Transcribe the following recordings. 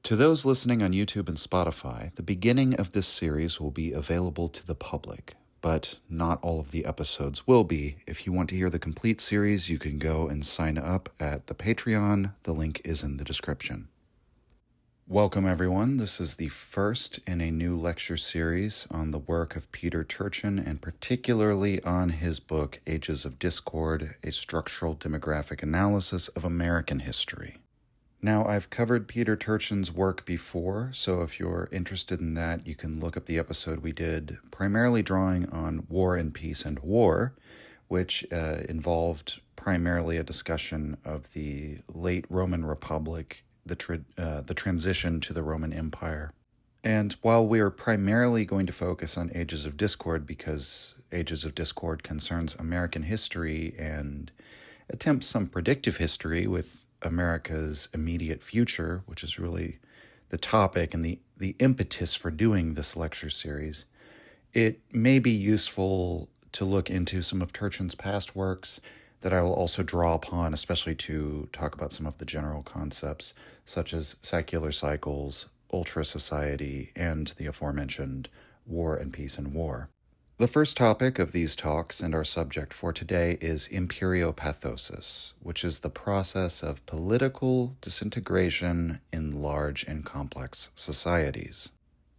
To those listening on YouTube and Spotify, the beginning of this series will be available to the public, but not all of the episodes will be. If you want to hear the complete series, you can go and sign up at the Patreon. The link is in the description. Welcome, everyone. This is the first in a new lecture series on the work of Peter Turchin, and particularly on his book, Ages of Discord, A Structural Demographic Analysis of American History. Now, I've covered Peter Turchin's work before, so if you're interested in that, you can look up the episode we did, primarily drawing on War and Peace and War, which involved primarily a discussion of the late Roman Republic, the transition to the Roman Empire. And while we're primarily going to focus on Ages of Discord, because Ages of Discord concerns American history and attempts some predictive history with America's immediate future, which is really the topic and the impetus for doing this lecture series, it may be useful to look into some of Turchin's past works that I will also draw upon, especially to talk about some of the general concepts, such as secular cycles, ultra society, and the aforementioned War and Peace and War. The first topic of these talks and our subject for today is Imperiopathosis, which is the process of political disintegration in large and complex societies.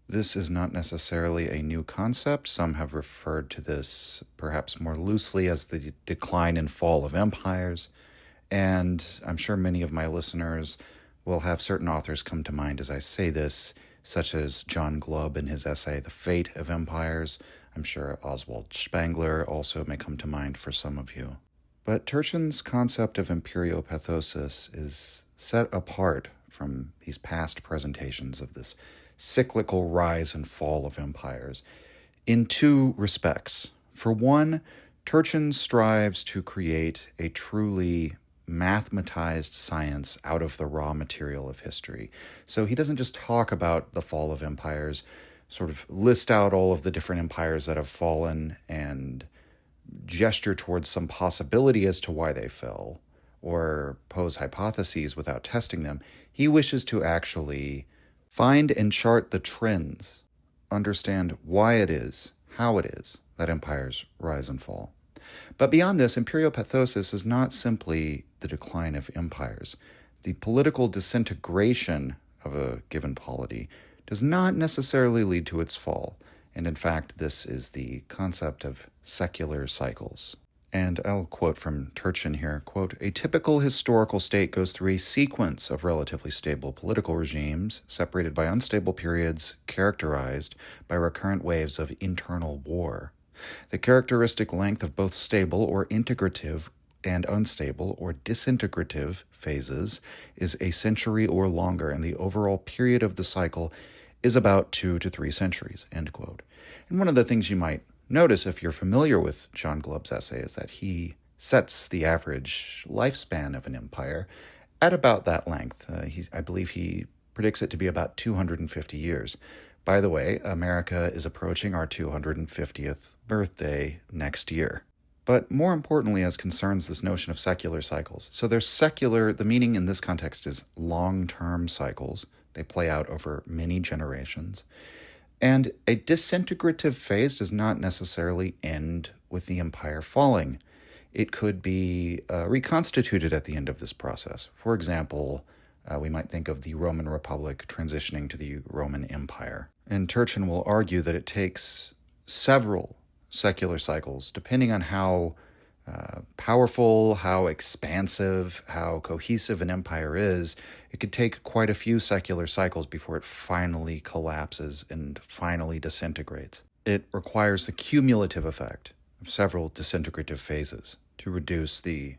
This is not necessarily a new concept. Some have referred to this perhaps more loosely as the decline and fall of empires, and I'm sure many of my listeners will have certain authors come to mind as I say this, such as John Glubb in his essay, The Fate of Empires. I'm sure Oswald Spengler also may come to mind for some of you. But Turchin's concept of imperiopathosis is set apart from these past presentations of this cyclical rise and fall of empires in two respects. For one, Turchin strives to create a truly mathematized science out of the raw material of history. So he doesn't just talk about the fall of empires, sort of list out all of the different empires that have fallen and gesture towards some possibility as to why they fell, or pose hypotheses without testing them. He wishes to actually find and chart the trends, understand why it is, how it is that empires rise and fall. But beyond this, imperiopathosis is not simply the decline of empires. The political disintegration of a given polity does not necessarily lead to its fall, and in fact, this is the concept of secular cycles. And I'll quote from Turchin here, quote, "A typical historical state goes through a sequence of relatively stable political regimes, separated by unstable periods characterized by recurrent waves of internal war. The characteristic length of both stable or integrative and unstable or disintegrative phases is a century or longer, and the overall period of the cycle is about 2 to 3 centuries, end quote. And one of the things you might notice if you're familiar with John Glubb's essay is that he sets the average lifespan of an empire at about that length. I believe he predicts it to be about 250 years. By the way, America is approaching our 250th birthday next year. But more importantly, as concerns this notion of secular cycles. So there's secular, the meaning in this context is long-term cycles. They play out over many generations. And a disintegrative phase does not necessarily end with the empire falling. It could be reconstituted at the end of this process. For example, we might think of the Roman Republic transitioning to the Roman Empire. And Turchin will argue that it takes several secular cycles, depending on how powerful, how expansive, how cohesive an empire is. It could take quite a few secular cycles before it finally collapses and finally disintegrates. It requires the cumulative effect of several disintegrative phases to reduce the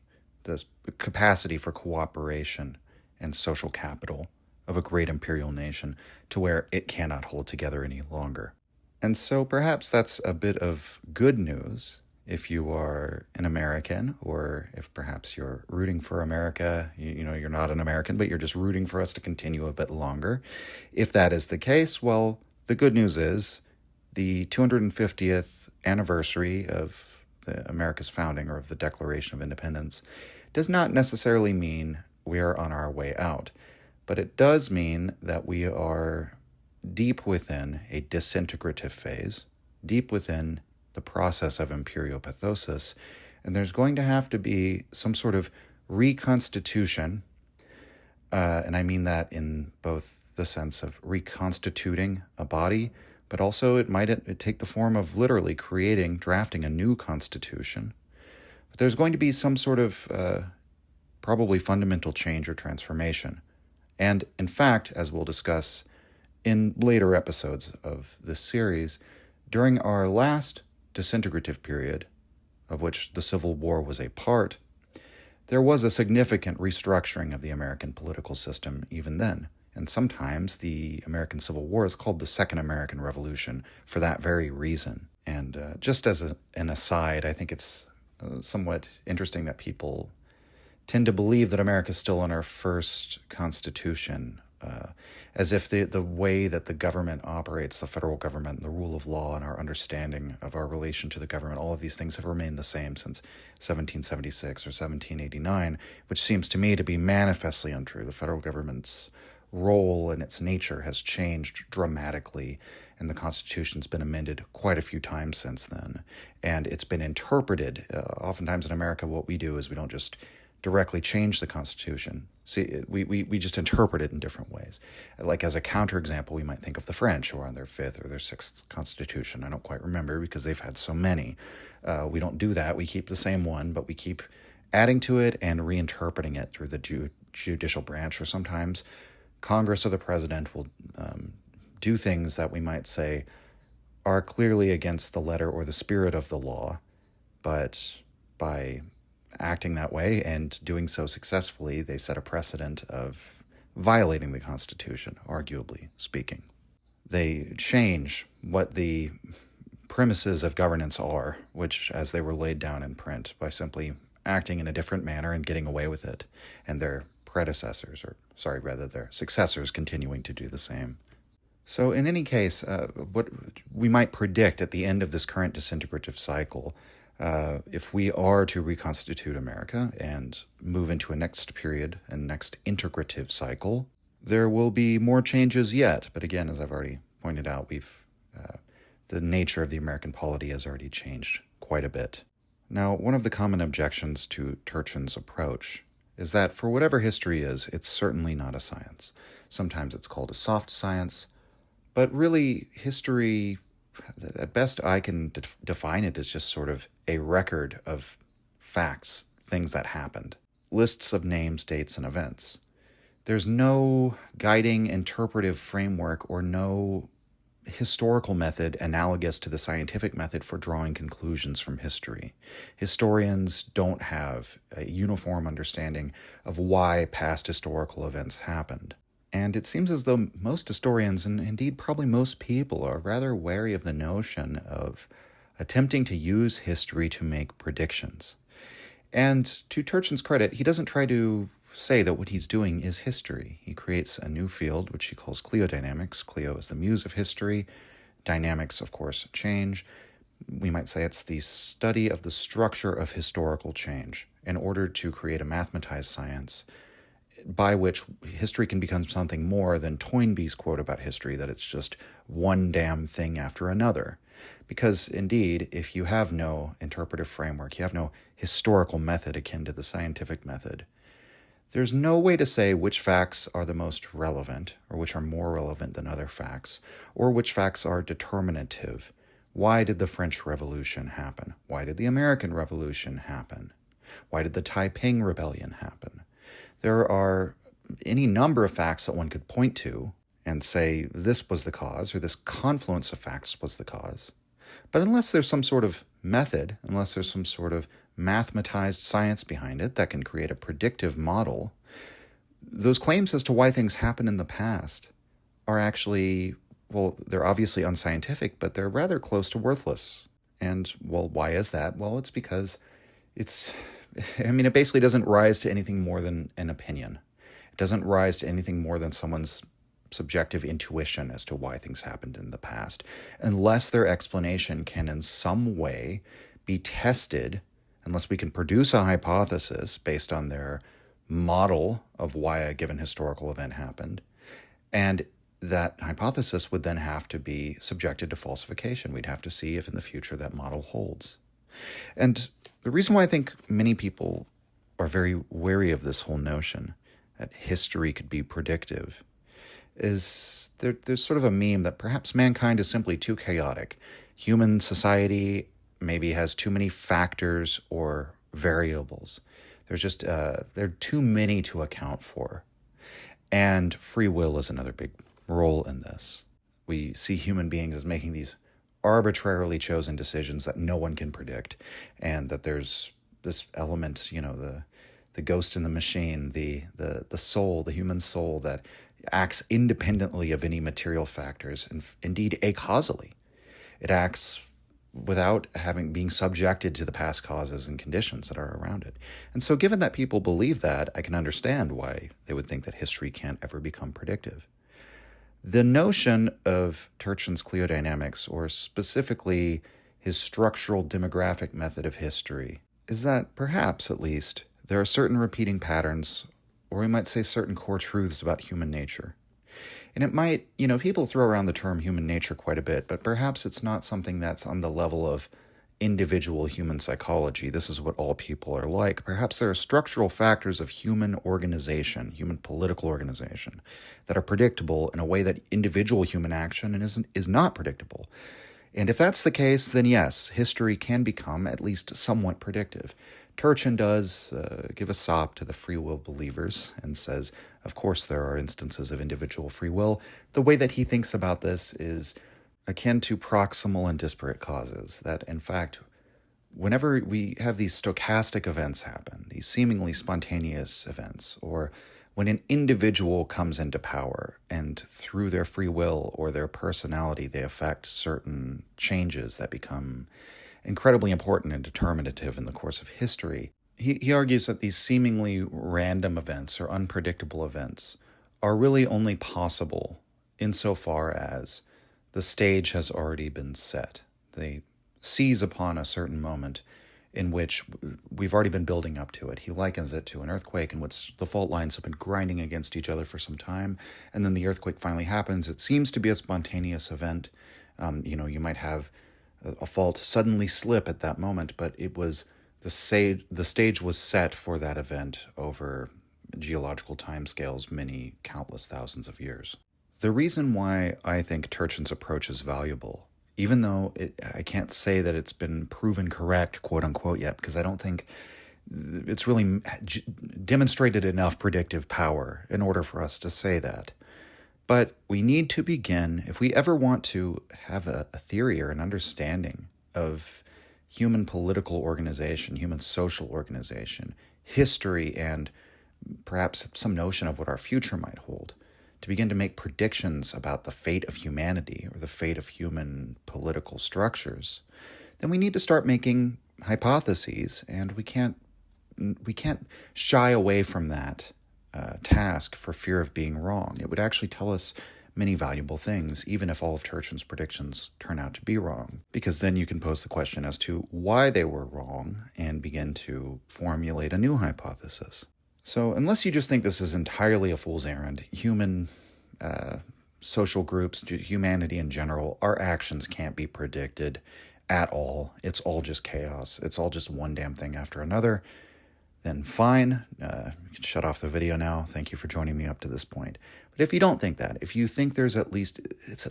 capacity for cooperation and social capital of a great imperial nation to where it cannot hold together any longer. And so perhaps that's a bit of good news if you are an American, or if perhaps you're rooting for America, you're not an American, but you're just rooting for us to continue a bit longer. If that is the case, well, the good news is the 250th anniversary of America's founding, or of the Declaration of Independence, does not necessarily mean we are on our way out. but it does mean that we are deep within a disintegrative phase, deep within the process of imperiopathosis, and there's going to have to be some sort of reconstitution, and I mean that in both the sense of reconstituting a body, but also it might take the form of literally drafting a new constitution. But there's going to be some sort of probably fundamental change or transformation. And in fact, as we'll discuss in later episodes of this series, during our last disintegrative period, of which the Civil War was a part, there was a significant restructuring of the American political system even then. And sometimes the American Civil War is called the Second American Revolution for that very reason. And just as an aside, I think it's somewhat interesting that people tend to believe that America is still in our first constitution, as if the way that the government operates, the federal government, the rule of law, and our understanding of our relation to the government, all of these things have remained the same since 1776 or 1789, which seems to me to be manifestly untrue. The federal government's role and its nature has changed dramatically, and the Constitution's been amended quite a few times since then. And it's been interpreted. Oftentimes in America, what we do is we don't just directly change the Constitution. See, we just interpret it in different ways. Like as a counterexample, we might think of the French, who are on their fifth or their sixth Constitution. I don't quite remember because they've had so many. We don't do that. We keep the same one, but we keep adding to it and reinterpreting it through the judicial branch, or sometimes Congress or the president will do things that we might say are clearly against the letter or the spirit of the law, but by acting that way and doing so successfully, they set a precedent of violating the Constitution, arguably speaking. They change what the premises of governance are, which as they were laid down in print, by simply acting in a different manner and getting away with it, and their their successors continuing to do the same. So in any case, what we might predict at the end of this current disintegrative cycle, if we are to reconstitute America and move into a next period and next integrative cycle, there will be more changes yet. But again, as I've already pointed out, the nature of the American polity has already changed quite a bit. Now, one of the common objections to Turchin's approach is that for whatever history is, it's certainly not a science. Sometimes it's called a soft science, but really history, at best I can define it as just sort of a record of facts, things that happened, lists of names, dates, and events. There's no guiding interpretive framework or no historical method analogous to the scientific method for drawing conclusions from history. Historians don't have a uniform understanding of why past historical events happened. And it seems as though most historians, and indeed probably most people, are rather wary of the notion of attempting to use history to make predictions. And to Turchin's credit, he doesn't try to say that what he's doing is history. He creates a new field, which he calls cliodynamics. Clio is the muse of history. Dynamics, of course, change. We might say it's the study of the structure of historical change in order to create a mathematized science by which history can become something more than Toynbee's quote about history, that it's just one damn thing after another. Because indeed, if you have no interpretive framework, you have no historical method akin to the scientific method, there's no way to say which facts are the most relevant, or which are more relevant than other facts, or which facts are determinative. Why did the French Revolution happen? Why did the American Revolution happen? Why did the Taiping Rebellion happen? There are any number of facts that one could point to and say this was the cause, or this confluence of facts was the cause. But unless there's some sort of method, unless there's some sort of mathematized science behind it that can create a predictive model, those claims as to why things happened in the past are actually, well, they're obviously unscientific, but they're rather close to worthless. And, well, why is that? Well, it's because it basically doesn't rise to anything more than an opinion. It doesn't rise to anything more than someone's subjective intuition as to why things happened in the past, unless their explanation can in some way be tested, unless we can produce a hypothesis based on their model of why a given historical event happened, and that hypothesis would then have to be subjected to falsification. We'd have to see if in the future that model holds. And the reason why I think many people are very wary of this whole notion that history could be predictive is there's sort of a meme that perhaps mankind is simply too chaotic. Human society maybe has too many factors or variables. There's just there are too many to account for. And free will is another big role in this. We see human beings as making these arbitrarily chosen decisions that no one can predict, and that there's this element, the ghost in the machine, the soul, the human soul that acts independently of any material factors, and indeed acausally. It acts without being subjected to the past causes and conditions that are around it. And so given that people believe that, I can understand why they would think that history can't ever become predictive. The notion of Turchin's cliodynamics, or specifically his structural demographic method of history, is that perhaps, at least, there are certain repeating patterns, or we might say certain core truths about human nature. And it might, people throw around the term human nature quite a bit, but perhaps it's not something that's on the level of individual human psychology. This is what all people are like. Perhaps there are structural factors of human organization, human political organization, that are predictable in a way that individual human action is not predictable. And if that's the case, then yes, history can become at least somewhat predictive. Turchin does give a sop to the free will believers and says, of course, there are instances of individual free will. The way that he thinks about this is akin to proximal and disparate causes, that in fact, whenever we have these stochastic events happen, these seemingly spontaneous events, or when an individual comes into power and through their free will or their personality, they affect certain changes that become incredibly important and determinative in the course of history. He argues that these seemingly random events or unpredictable events are really only possible insofar as the stage has already been set. They seize upon a certain moment in which we've already been building up to it. He likens it to an earthquake in which the fault lines have been grinding against each other for some time, and then the earthquake finally happens. It seems to be a spontaneous event. You might have a fault suddenly slip at that moment, but it was the stage was set for that event over geological timescales, many countless thousands of years. The reason why I think Turchin's approach is valuable, even though I can't say that it's been proven correct, quote unquote, yet, because I don't think it's really demonstrated enough predictive power in order for us to say that. But we need to begin, if we ever want to have a theory or an understanding of human political organization, human social organization, history, and perhaps some notion of what our future might hold, to begin to make predictions about the fate of humanity or the fate of human political structures, then we need to start making hypotheses, and we can't shy away from that task for fear of being wrong. It would actually tell us many valuable things, even if all of Turchin's predictions turn out to be wrong, because then you can pose the question as to why they were wrong and begin to formulate a new hypothesis. So unless you just think this is entirely a fool's errand, human social groups, humanity in general, our actions can't be predicted at all. It's all just chaos. It's all just one damn thing after another. Then fine, you can shut off the video now. Thank you for joining me up to this point. But if you don't think that, if you think it's at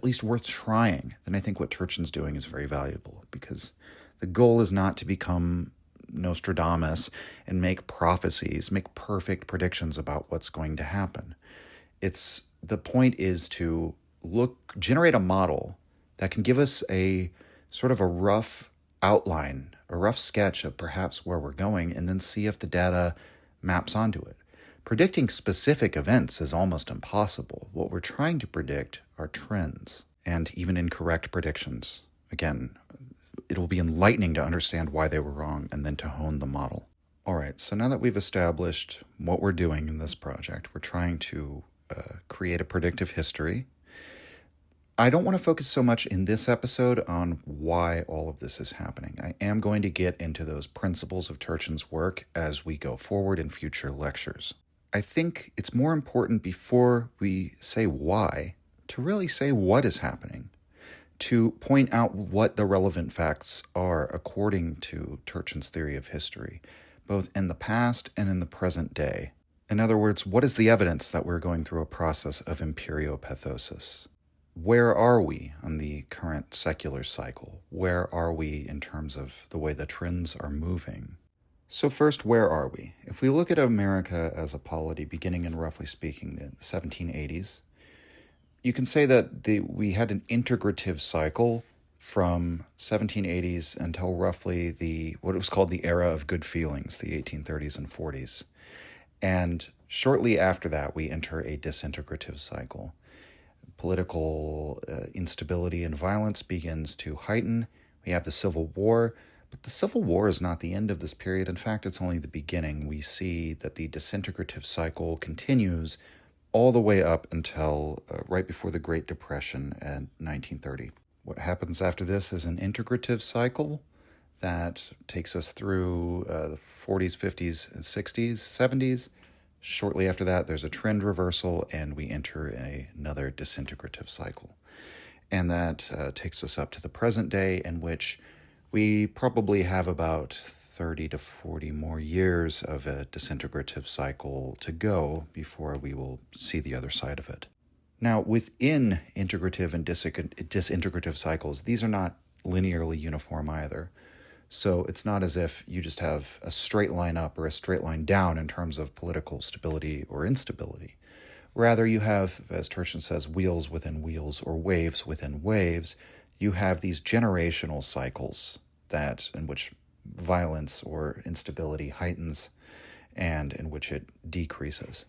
least worth trying, then I think what Turchin's doing is very valuable, because the goal is not to become Nostradamus and make prophecies, make perfect predictions about what's going to happen. The point is to generate a model that can give us a sort of a rough outline, a rough sketch of perhaps where we're going, and then see if the data maps onto it. Predicting specific events is almost impossible. What we're trying to predict are trends, and even incorrect predictions. Again, it'll be enlightening to understand why they were wrong and then to hone the model. All right, so now that we've established what we're doing in this project, we're trying to create a predictive history. I don't want to focus so much in this episode on why all of this is happening. I am going to get into those principles of Turchin's work as we go forward in future lectures. I think it's more important before we say why to really say what is happening, to point out what the relevant facts are according to Turchin's theory of history, both in the past and in the present day. In other words, what is the evidence that we're going through a process of imperiopathosis? Where are we on the current secular cycle? Where are we in terms of the way the trends are moving? So first, where are we? If we look at America as a polity beginning in, roughly speaking, the 1780s, you can say that we had an integrative cycle from 1780s until roughly what was called the era of good feelings, the 1830s and 40s. And shortly after that, we enter a disintegrative cycle. Political instability and violence begins to heighten. We have the Civil War, but the Civil War is not the end of this period. In fact, it's only the beginning. We see that the disintegrative cycle continues all the way up until right before the Great Depression in 1930. What happens after this is an integrative cycle that takes us through the 40s, 50s, 60s, 70s. Shortly after that, there's a trend reversal, and we enter another disintegrative cycle. And that takes us up to the present day, in which we probably have about 30 to 40 more years of a disintegrative cycle to go before we will see the other side of it. Now, within integrative and disintegrative cycles, these are not linearly uniform either. So it's not as if you just have a straight line up or a straight line down in terms of political stability or instability. Rather, you have, as Turchin says, wheels within wheels or waves within waves. You have these generational cycles in which violence or instability heightens and in which it decreases.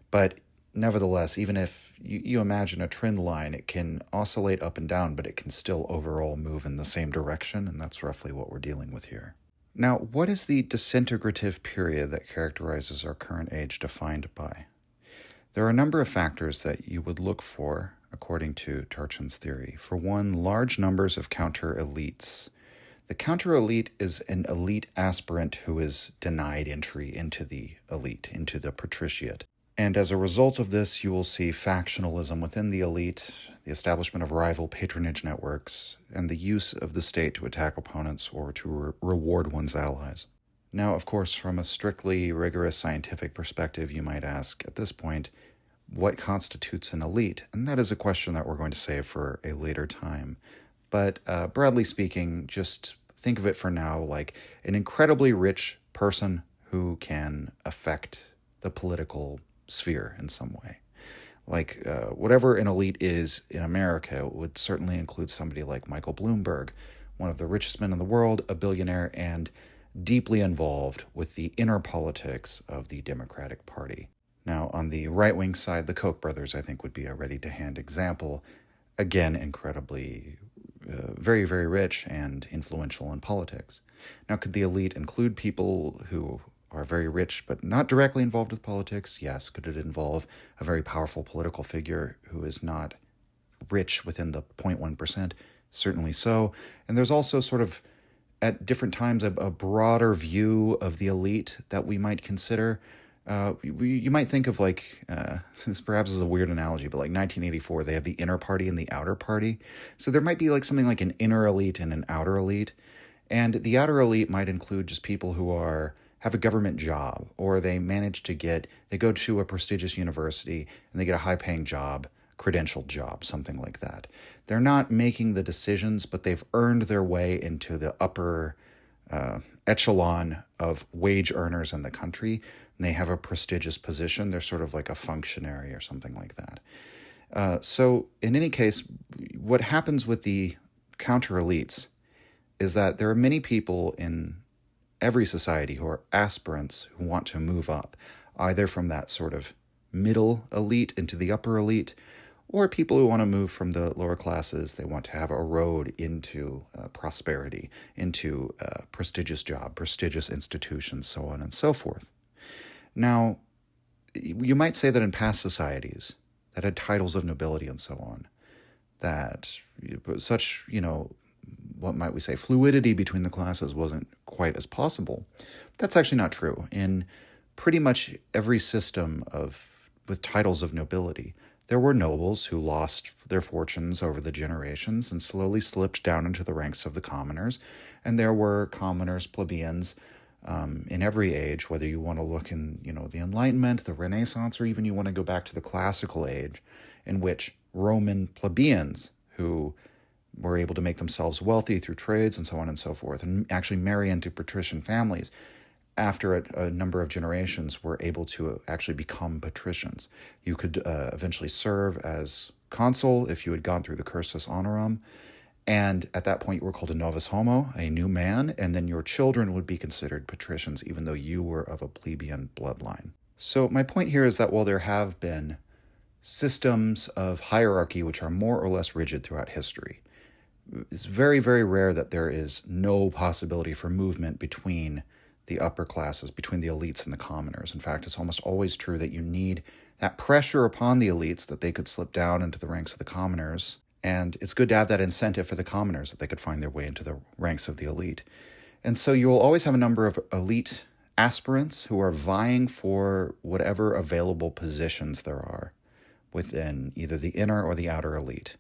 But nevertheless, even if you imagine a trend line, it can oscillate up and down, but it can still overall move in the same direction, and that's roughly what we're dealing with here. Now, what is the disintegrative period that characterizes our current age defined by? There are a number of factors that you would look for, according to Turchin's theory. For one, large numbers of counter-elites. The counter-elite is an elite aspirant who is denied entry into the elite, into the patriciate. And as a result of this, you will see factionalism within the elite, the establishment of rival patronage networks, and the use of the state to attack opponents or to reward one's allies. Now, of course, from a strictly rigorous scientific perspective, you might ask at this point, what constitutes an elite? And that is a question that we're going to save for a later time. But broadly speaking, just think of it for now like an incredibly rich person who can affect the political sphere in some way. Like whatever an elite is in America would certainly include somebody like Michael Bloomberg, one of the richest men in the world, a billionaire, and deeply involved with the inner politics of the Democratic Party. Now, on the right-wing side, the Koch brothers, I think, would be a ready-to-hand example. Again, incredibly, very, very rich and influential in politics. Now, could the elite include people who are very rich but not directly involved with politics? Yes. Could it involve a very powerful political figure who is not rich within the 0.1%? Certainly so. And there's also sort of, at different times, a broader view of the elite that we might consider. You might think of this perhaps is a weird analogy, but like 1984, they have the inner party and the outer party. So there might be like something like an inner elite and an outer elite. And the outer elite might include just people who have a government job, or they go to a prestigious university and they get a high-paying job, credentialed job, something like that. They're not making the decisions, but they've earned their way into the upper echelon of wage earners in the country, and they have a prestigious position. They're sort of like a functionary or something like that. So in any case, what happens with the counter-elites is that there are many people in every society who are aspirants who want to move up, either from that sort of middle elite into the upper elite, or people who want to move from the lower classes. They want to have a road into prosperity, into a prestigious job, prestigious institutions, so on and so forth. Now, you might say that in past societies that had titles of nobility and so on, that such, what might we say, fluidity between the classes wasn't quite as possible. That's actually not true. In pretty much every system with titles of nobility. There were nobles who lost their fortunes over the generations and slowly slipped down into the ranks of the commoners, and there were commoners, plebeians, in every age, whether you want to look in, the Enlightenment, the Renaissance, or even you want to go back to the classical age, in which Roman plebeians who were able to make themselves wealthy through trades and so on and so forth, and actually marry into patrician families, after a number of generations, were able to actually become patricians. You could eventually serve as consul if you had gone through the cursus honorum, and at that point you were called a novus homo, a new man, and then your children would be considered patricians even though you were of a plebeian bloodline. So my point here is that while there have been systems of hierarchy which are more or less rigid throughout history, it's very, very rare that there is no possibility for movement between the upper classes, between the elites and the commoners. In fact, it's almost always true that you need that pressure upon the elites that they could slip down into the ranks of the commoners. And it's good to have that incentive for the commoners that they could find their way into the ranks of the elite. And so you will always have a number of elite aspirants who are vying for whatever available positions there are within either the inner or the outer elite.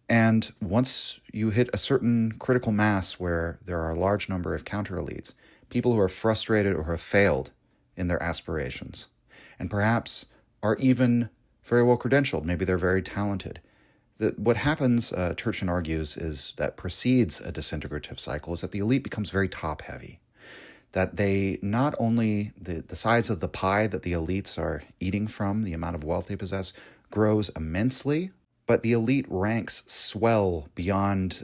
And once you hit a certain critical mass where there are a large number of counter-elites, people who are frustrated or have failed in their aspirations, and perhaps are even very well credentialed, maybe they're very talented. What happens, Turchin argues, is that precedes a disintegrative cycle is that the elite becomes very top-heavy, that they not only, the size of the pie that the elites are eating from, the amount of wealth they possess, grows immensely, but the elite ranks swell beyond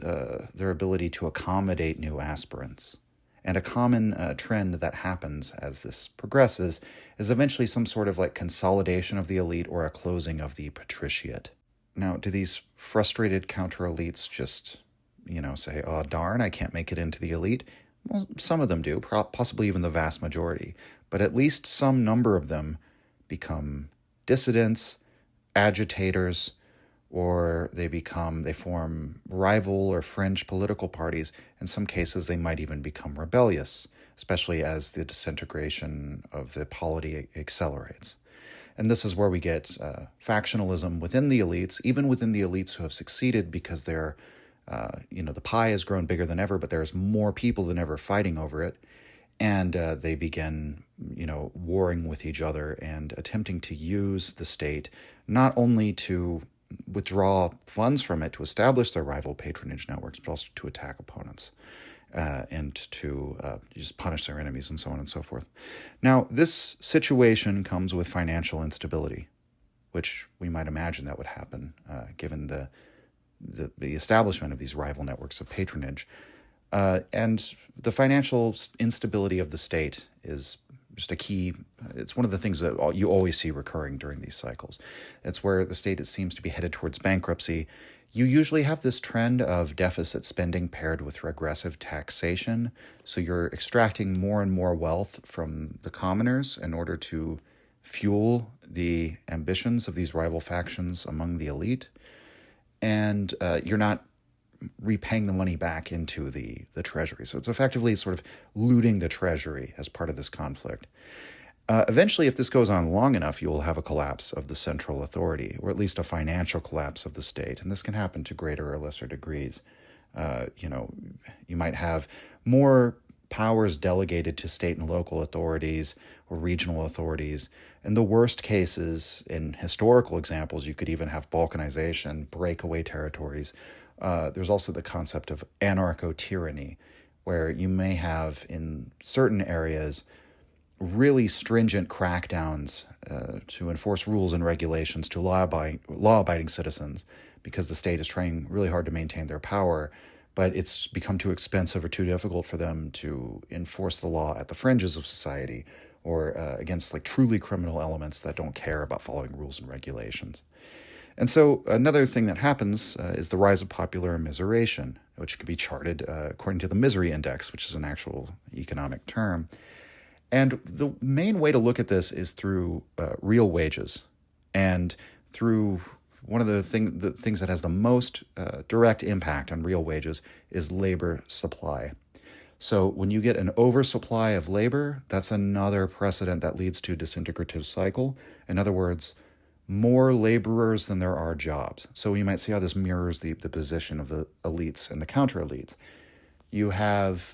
their ability to accommodate new aspirants. And a common trend that happens as this progresses is eventually some sort of consolidation of the elite or a closing of the patriciate. Now, do these frustrated counter-elites just, say, oh, darn, I can't make it into the elite? Well, some of them do, possibly even the vast majority. But at least some number of them become dissidents, agitators, or they form rival or fringe political parties. In some cases, they might even become rebellious, especially as the disintegration of the polity accelerates. And this is where we get factionalism within the elites, even within the elites who have succeeded because they're, the pie has grown bigger than ever, but there's more people than ever fighting over it. And they begin, warring with each other and attempting to use the state not only to withdraw funds from it to establish their rival patronage networks, but also to attack opponents and to just punish their enemies and so on and so forth. Now, this situation comes with financial instability, which we might imagine that would happen given the establishment of these rival networks of patronage. And the financial instability of the state is just a key. It's one of the things that you always see recurring during these cycles. It's where the state seems to be headed towards bankruptcy. You usually have this trend of deficit spending paired with regressive taxation. So you're extracting more and more wealth from the commoners in order to fuel the ambitions of these rival factions among the elite. And you're not repaying the money back into the treasury. So it's effectively sort of looting the treasury as part of this conflict. Eventually, if this goes on long enough, you'll have a collapse of the central authority, or at least a financial collapse of the state. And this can happen to greater or lesser degrees. You might have more powers delegated to state and local authorities or regional authorities. In the worst cases, in historical examples, you could even have balkanization, breakaway territories. There's also the concept of anarcho-tyranny, where you may have in certain areas really stringent crackdowns to enforce rules and regulations to law-abiding citizens because the state is trying really hard to maintain their power, but it's become too expensive or too difficult for them to enforce the law at the fringes of society or against truly criminal elements that don't care about following rules and regulations. And so another thing that happens is the rise of popular immiseration, which can be charted according to the misery index, which is an actual economic term. And the main way to look at this is through real wages and through one of the things that has the most direct impact on real wages is labor supply. So when you get an oversupply of labor, that's another precedent that leads to a disintegrative cycle. In other words, more laborers than there are jobs. So you might see how this mirrors the position of the elites and the counter-elites. You have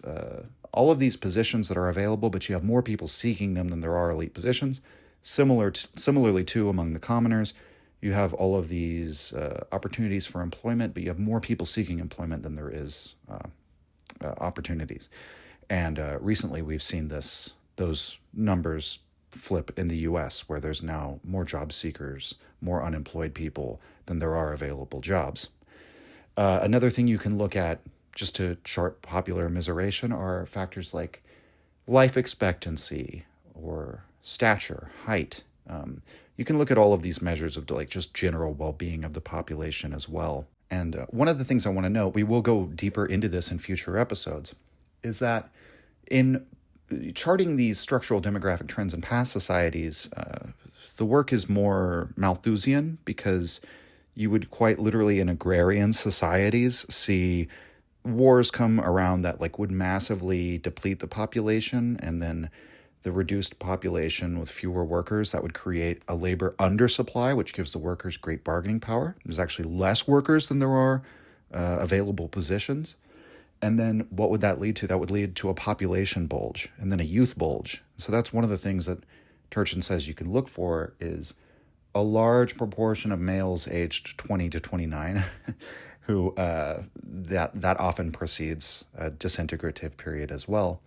all of these positions that are available, but you have more people seeking them than there are elite positions. Similarly, too, among the commoners, you have all of these opportunities for employment, but you have more people seeking employment than there is opportunities. And recently we've seen those numbers flip in the U.S., where there's now more job seekers, more unemployed people than there are available jobs. Another thing you can look at just to chart popular immiseration are factors like life expectancy or stature, height. You can look at all of these measures of like just general well-being of the population as well. And one of the things I want to note, we will go deeper into this in future episodes, is that in charting these structural demographic trends in past societies, the work is more Malthusian, because you would quite literally in agrarian societies see wars come around that like would massively deplete the population, and then the reduced population with fewer workers, that would create a labor undersupply, which gives the workers great bargaining power. There's actually less workers than there are available positions. And then what would that lead to? That would lead to a population bulge and then a youth bulge. So that's one of the things that Turchin says you can look for, is a large proportion of males aged 20 to 29 who that often precedes a disintegrative period as well.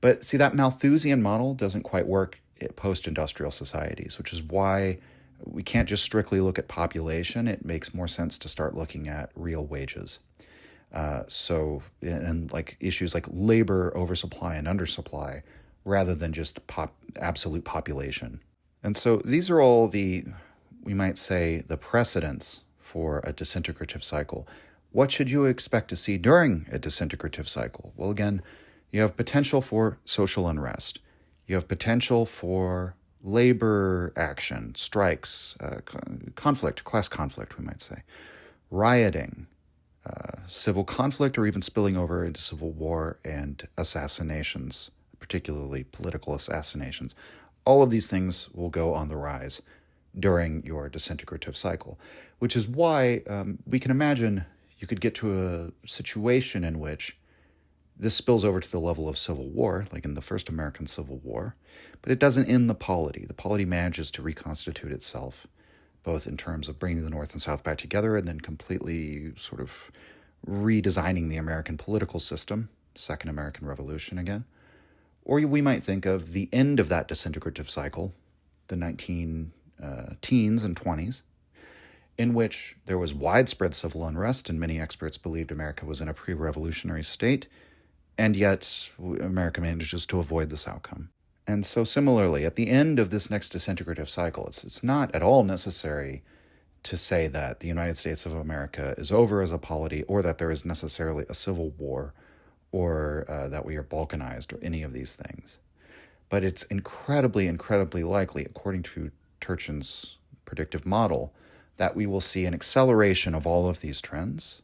But see, that Malthusian model doesn't quite work at post-industrial societies, which is why we can't just strictly look at population. It makes more sense to start looking at real wages. And like issues like labor oversupply and undersupply, rather than just absolute population. And so these are all we might say, the precedents for a disintegrative cycle. What should you expect to see during a disintegrative cycle? Well, again, you have potential for social unrest. You have potential for labor action, strikes, conflict, class conflict, we might say, rioting, civil conflict, or even spilling over into civil war and assassinations, particularly political assassinations. All of these things will go on the rise during your disintegrative cycle, which is why we can imagine you could get to a situation in which this spills over to the level of civil war, like in the First American Civil War, but it doesn't end the polity. The polity manages to reconstitute itself, both in terms of bringing the North and South back together and then completely sort of redesigning the American political system, Second American Revolution again. Or we might think of the end of that disintegrative cycle, the 19 teens and 20s, in which there was widespread civil unrest, and many experts believed America was in a pre-revolutionary state, and yet America manages to avoid this outcome. And so similarly, at the end of this next disintegrative cycle, it's not at all necessary to say that the United States of America is over as a polity, or that there is necessarily a civil war, or that we are balkanized, or any of these things. But it's incredibly, incredibly likely, according to Turchin's predictive model, that we will see an acceleration of all of these trends.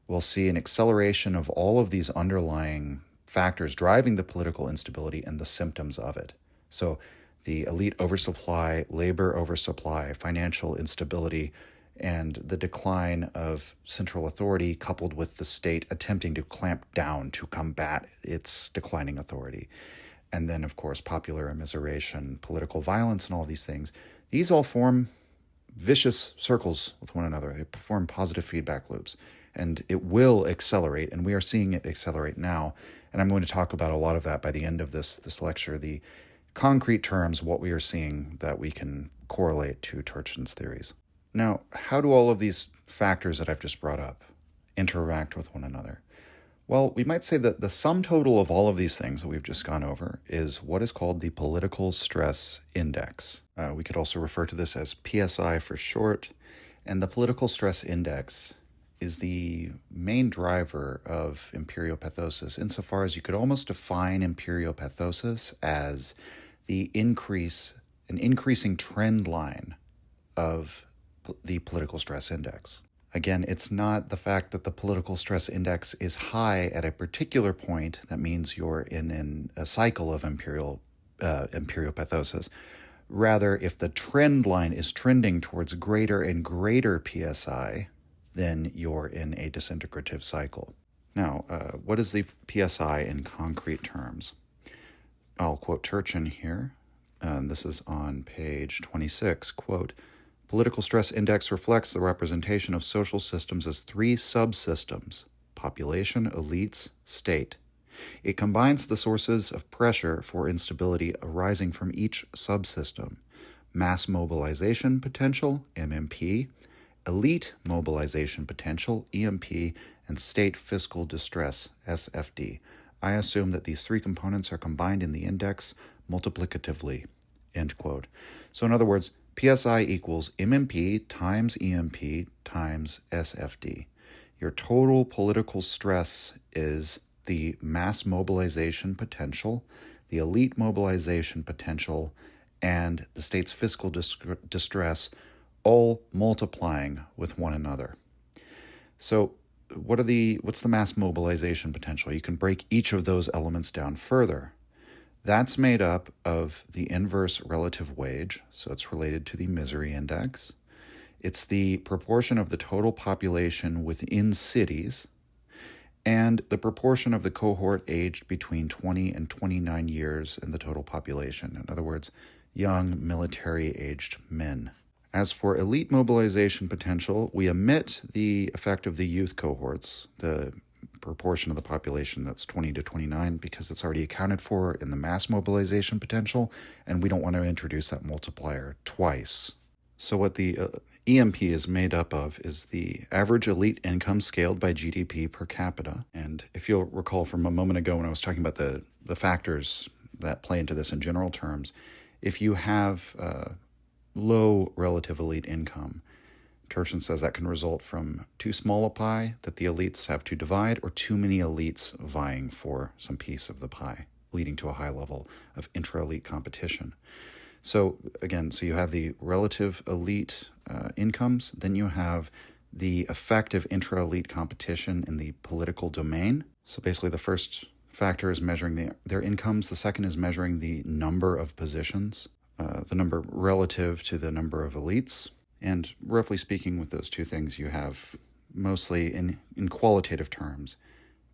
We'll see an acceleration of all of these underlying factors driving the political instability and the symptoms of it. So the elite oversupply, labor oversupply, financial instability, and the decline of central authority, coupled with the state attempting to clamp down to combat its declining authority. And then, of course, popular immiseration, political violence, and all these things. These all form vicious circles with one another. They form positive feedback loops. And it will accelerate, and we are seeing it accelerate now. And I'm going to talk about a lot of that by the end of this lecture, the concrete terms, what we are seeing that we can correlate to Turchin's theories. Now, how do all of these factors that I've just brought up interact with one another? Well, we might say that the sum total of all of these things that we've just gone over is what is called the political stress index. We could also refer to this as PSI for short. And the political stress index is the main driver of imperiopathosis, insofar as you could almost define imperiopathosis as an increasing trend line of the political stress index. Again, it's not the fact that the political stress index is high at a particular point that means you're in a cycle of imperiopathosis. Rather, if the trend line is trending towards greater and greater PSI, then you're in a disintegrative cycle. Now, what is the PSI in concrete terms? I'll quote Turchin here. This is on page 26. Quote, political stress index reflects the representation of social systems as three subsystems: population, elites, state. It combines the sources of pressure for instability arising from each subsystem: mass mobilization potential, MMP, elite mobilization potential, EMP, and state fiscal distress, SFD. I assume that these three components are combined in the index multiplicatively, end quote. So in other words, PSI equals MMP times EMP times SFD. Your total political stress is the mass mobilization potential, the elite mobilization potential, and the state's fiscal distress, all multiplying with one another. So what's the mass mobilization potential? You can break each of those elements down further. That's made up of the inverse relative wage, so it's related to the misery index. It's the proportion of the total population within cities, and the proportion of the cohort aged between 20 and 29 years in the total population. In other words, young military-aged men. As for elite mobilization potential, we omit the effect of the youth cohorts, the proportion of the population that's 20 to 29, because it's already accounted for in the mass mobilization potential, and we don't want to introduce that multiplier twice. So what the EMP is made up of is the average elite income scaled by GDP per capita. And if you'll recall from a moment ago when I was talking about the factors that play into this in general terms, if you have low relative elite income, Turchin says that can result from too small a pie that the elites have to divide, or too many elites vying for some piece of the pie, leading to a high level of intra-elite competition. So again, so you have the relative elite incomes, then you have the effective intra-elite competition in the political domain. So basically the first factor is measuring their incomes, the second is measuring the number of positions, the number relative to the number of elites. And roughly speaking, with those two things, you have mostly in qualitative terms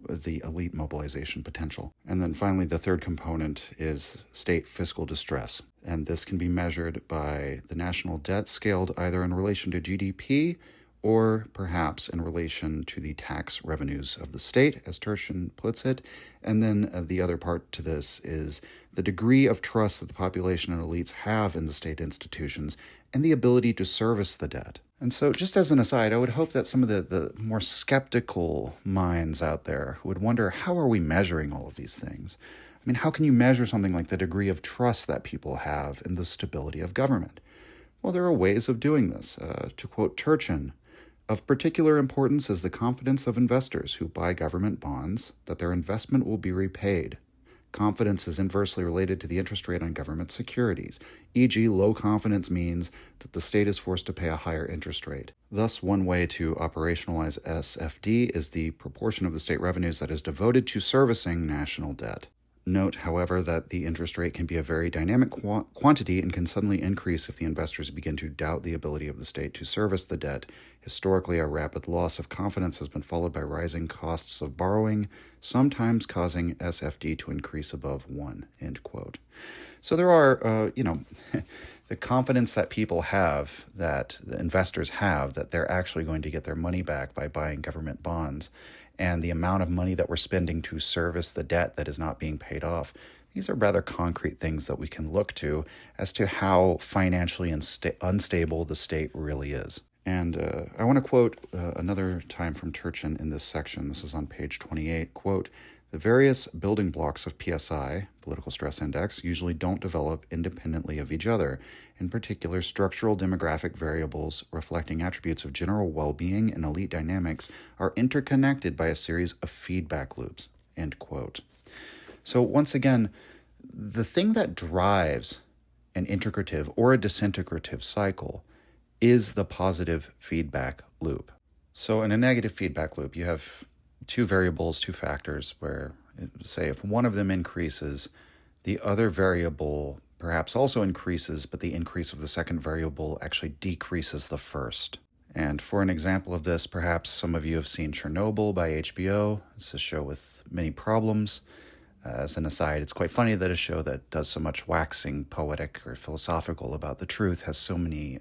the elite mobilization potential. And then finally, the third component is state fiscal distress. And this can be measured by the national debt scaled either in relation to GDP or perhaps in relation to the tax revenues of the state, as Turchin puts it. And then the other part to this is the degree of trust that the population and elites have in the state institutions and the ability to service the debt. And so just as an aside, I would hope that some of the more skeptical minds out there would wonder, how are we measuring all of these things? I mean, how can you measure something like the degree of trust that people have in the stability of government? Well, there are ways of doing this. To quote Turchin, of particular importance is the confidence of investors who buy government bonds that their investment will be repaid. Confidence is inversely related to the interest rate on government securities, e.g. low confidence means that the state is forced to pay a higher interest rate. Thus, one way to operationalize SFD is the proportion of the state revenues that is devoted to servicing national debt. Note, however, that the interest rate can be a very dynamic quantity and can suddenly increase if the investors begin to doubt the ability of the state to service the debt. Historically, a rapid loss of confidence has been followed by rising costs of borrowing, sometimes causing SFD to increase above 1, end quote. So there are, the confidence that people have, that the investors have, that they're actually going to get their money back by buying government bonds, and the amount of money that we're spending to service the debt that is not being paid off. These are rather concrete things that we can look to as to how financially unstable the state really is. And I want to quote another time from Turchin in this section. This is on page 28. Quote, the various building blocks of PSI, political stress index, usually don't develop independently of each other. In particular, structural demographic variables reflecting attributes of general well-being and elite dynamics are interconnected by a series of feedback loops, end quote. So once again, the thing that drives an integrative or a disintegrative cycle is the positive feedback loop. So in a negative feedback loop, you have two variables, two factors, where, say, if one of them increases, the other variable perhaps also increases, but the increase of the second variable actually decreases the first. And for an example of this, perhaps some of you have seen Chernobyl by HBO. It's a show with many problems. As an aside, it's quite funny that a show that does so much waxing poetic or philosophical about the truth has so many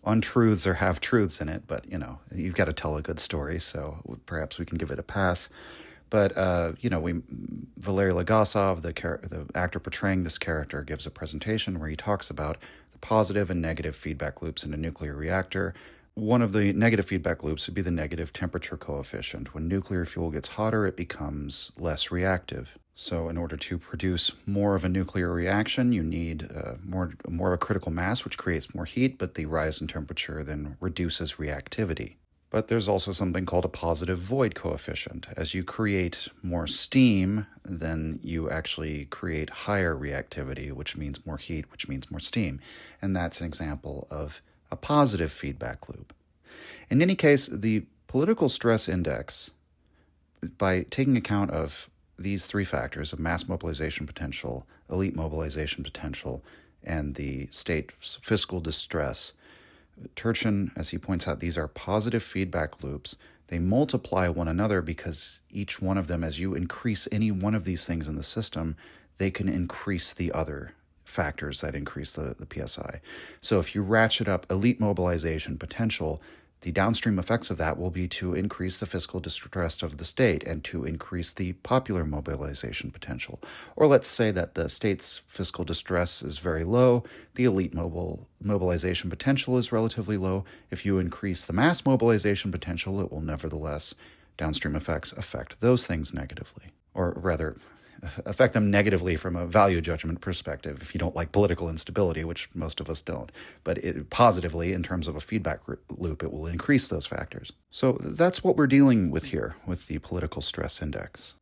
untruths or half-truths in it, but, you've got to tell a good story, so perhaps we can give it a pass. But, Valery Legasov, the actor portraying this character, gives a presentation where he talks about the positive and negative feedback loops in a nuclear reactor. One of the negative feedback loops would be the negative temperature coefficient. When nuclear fuel gets hotter, it becomes less reactive. So in order to produce more of a nuclear reaction, you need more of a critical mass, which creates more heat, but the rise in temperature then reduces reactivity. But there's also something called a positive void coefficient. As you create more steam, then you actually create higher reactivity, which means more heat, which means more steam. And that's an example of a positive feedback loop. In any case, the political stress index, by taking account of these three factors of mass mobilization potential, elite mobilization potential, and the state's fiscal distress, Turchin, as he points out, these are positive feedback loops. They multiply one another because each one of them, as you increase any one of these things in the system, they can increase the other factors that increase the PSI. So if you ratchet up elite mobilization potential, the downstream effects of that will be to increase the fiscal distress of the state and to increase the popular mobilization potential. Or let's say that the state's fiscal distress is very low, the elite mobilization potential is relatively low. If you increase the mass mobilization potential, it will nevertheless, downstream effects affect those things negatively. Or rather, affect them negatively from a value judgment perspective if you don't like political instability, which most of us don't. But positively, in terms of a feedback loop, it will increase those factors. So that's what we're dealing with here with the political stress index.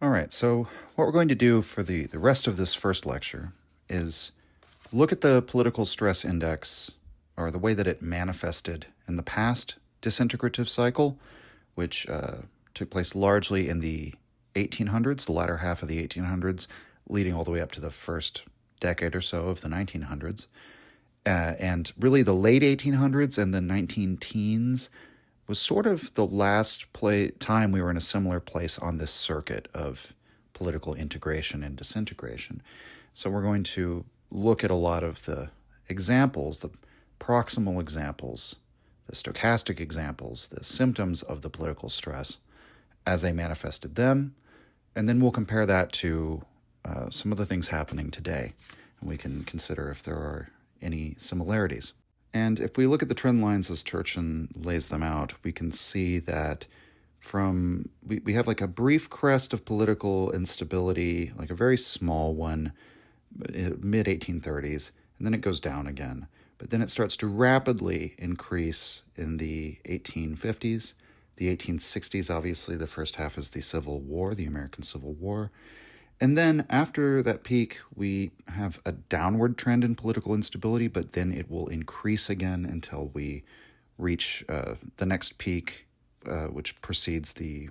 All right, so what we're going to do for the rest of this first lecture is look at the political stress index, or the way that it manifested in the past disintegrative cycle, which took place largely in the 1800s, the latter half of the 1800s, leading all the way up to the first decade or so of the 1900s. And really the late 1800s and the 19-teens was sort of the last time we were in a similar place on this circuit of political integration and disintegration. So we're going to look at a lot of the examples, the proximal examples, the stochastic examples, the symptoms of the political stress as they manifested then, and then we'll compare that to some of the things happening today, and we can consider if there are any similarities. And if we look at the trend lines as Turchin lays them out, we can see that we have like a brief crest of political instability, like a very small one, mid-1830s, and then it goes down again. But then it starts to rapidly increase in the 1850s, the 1860s, obviously, the first half is the Civil War, the American Civil War. And then after that peak, we have a downward trend in political instability, but then it will increase again until we reach the next peak, which precedes the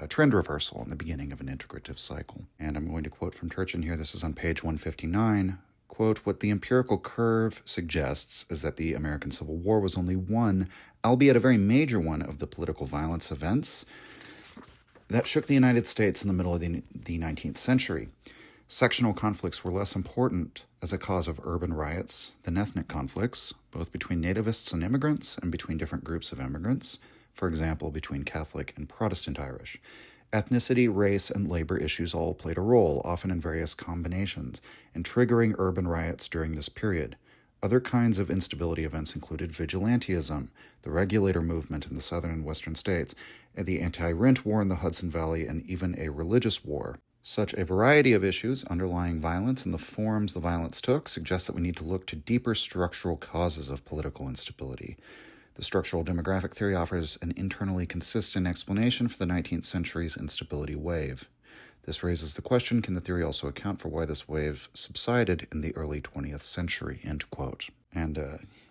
trend reversal in the beginning of an integrative cycle. And I'm going to quote from Turchin here. This is on page 159. Quote, "What the empirical curve suggests is that the American Civil War was only one, albeit a very major one, of the political violence events that shook the United States in the middle of the 19th century. Sectional conflicts were less important as a cause of urban riots than ethnic conflicts, both between nativists and immigrants and between different groups of immigrants, for example, between Catholic and Protestant Irish. Ethnicity, race, and labor issues all played a role, often in various combinations, in triggering urban riots during this period. Other kinds of instability events included vigilantism, the regulator movement in the southern and western states, and the anti-rent war in the Hudson Valley, and even a religious war. Such a variety of issues underlying violence and the forms the violence took suggests that we need to look to deeper structural causes of political instability. The structural demographic theory offers an internally consistent explanation for the 19th century's instability wave. This raises the question, can the theory also account for why this wave subsided in the early 20th century?" End quote. And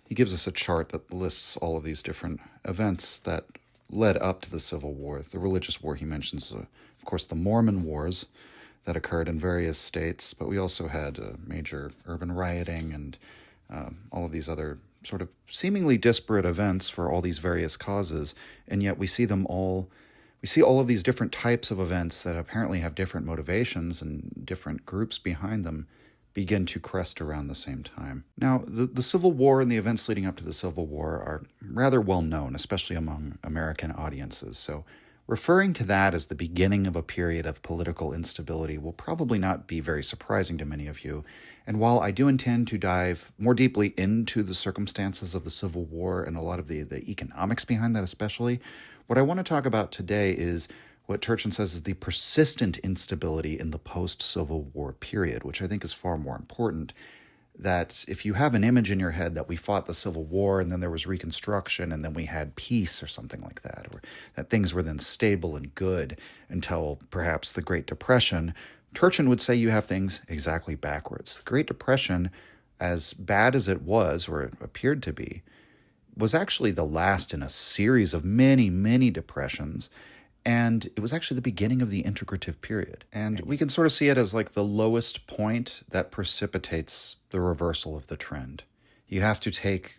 He gives us a chart that lists all of these different events that led up to the Civil War. The religious war he mentions, of course, the Mormon Wars that occurred in various states, but we also had major urban rioting and all of these other sort of seemingly disparate events for all these various causes, and yet we see all of these different types of events that apparently have different motivations and different groups behind them begin to crest around the same time. Now, the Civil War and the events leading up to the Civil War are rather well known, especially among American audiences, so referring to that as the beginning of a period of political instability will probably not be very surprising to many of you. And while I do intend to dive more deeply into the circumstances of the Civil War and a lot of the economics behind that especially, what I want to talk about today is what Turchin says is the persistent instability in the post-Civil War period, which I think is far more important. That if you have an image in your head that we fought the Civil War and then there was Reconstruction and then we had peace or something like that, or that things were then stable and good until perhaps the Great Depression, Turchin would say you have things exactly backwards. The Great Depression, as bad as it was, or it appeared to be, was actually the last in a series of many, many depressions. And it was actually the beginning of the integrative period. And we can sort of see it as like the lowest point that precipitates the reversal of the trend. You have to take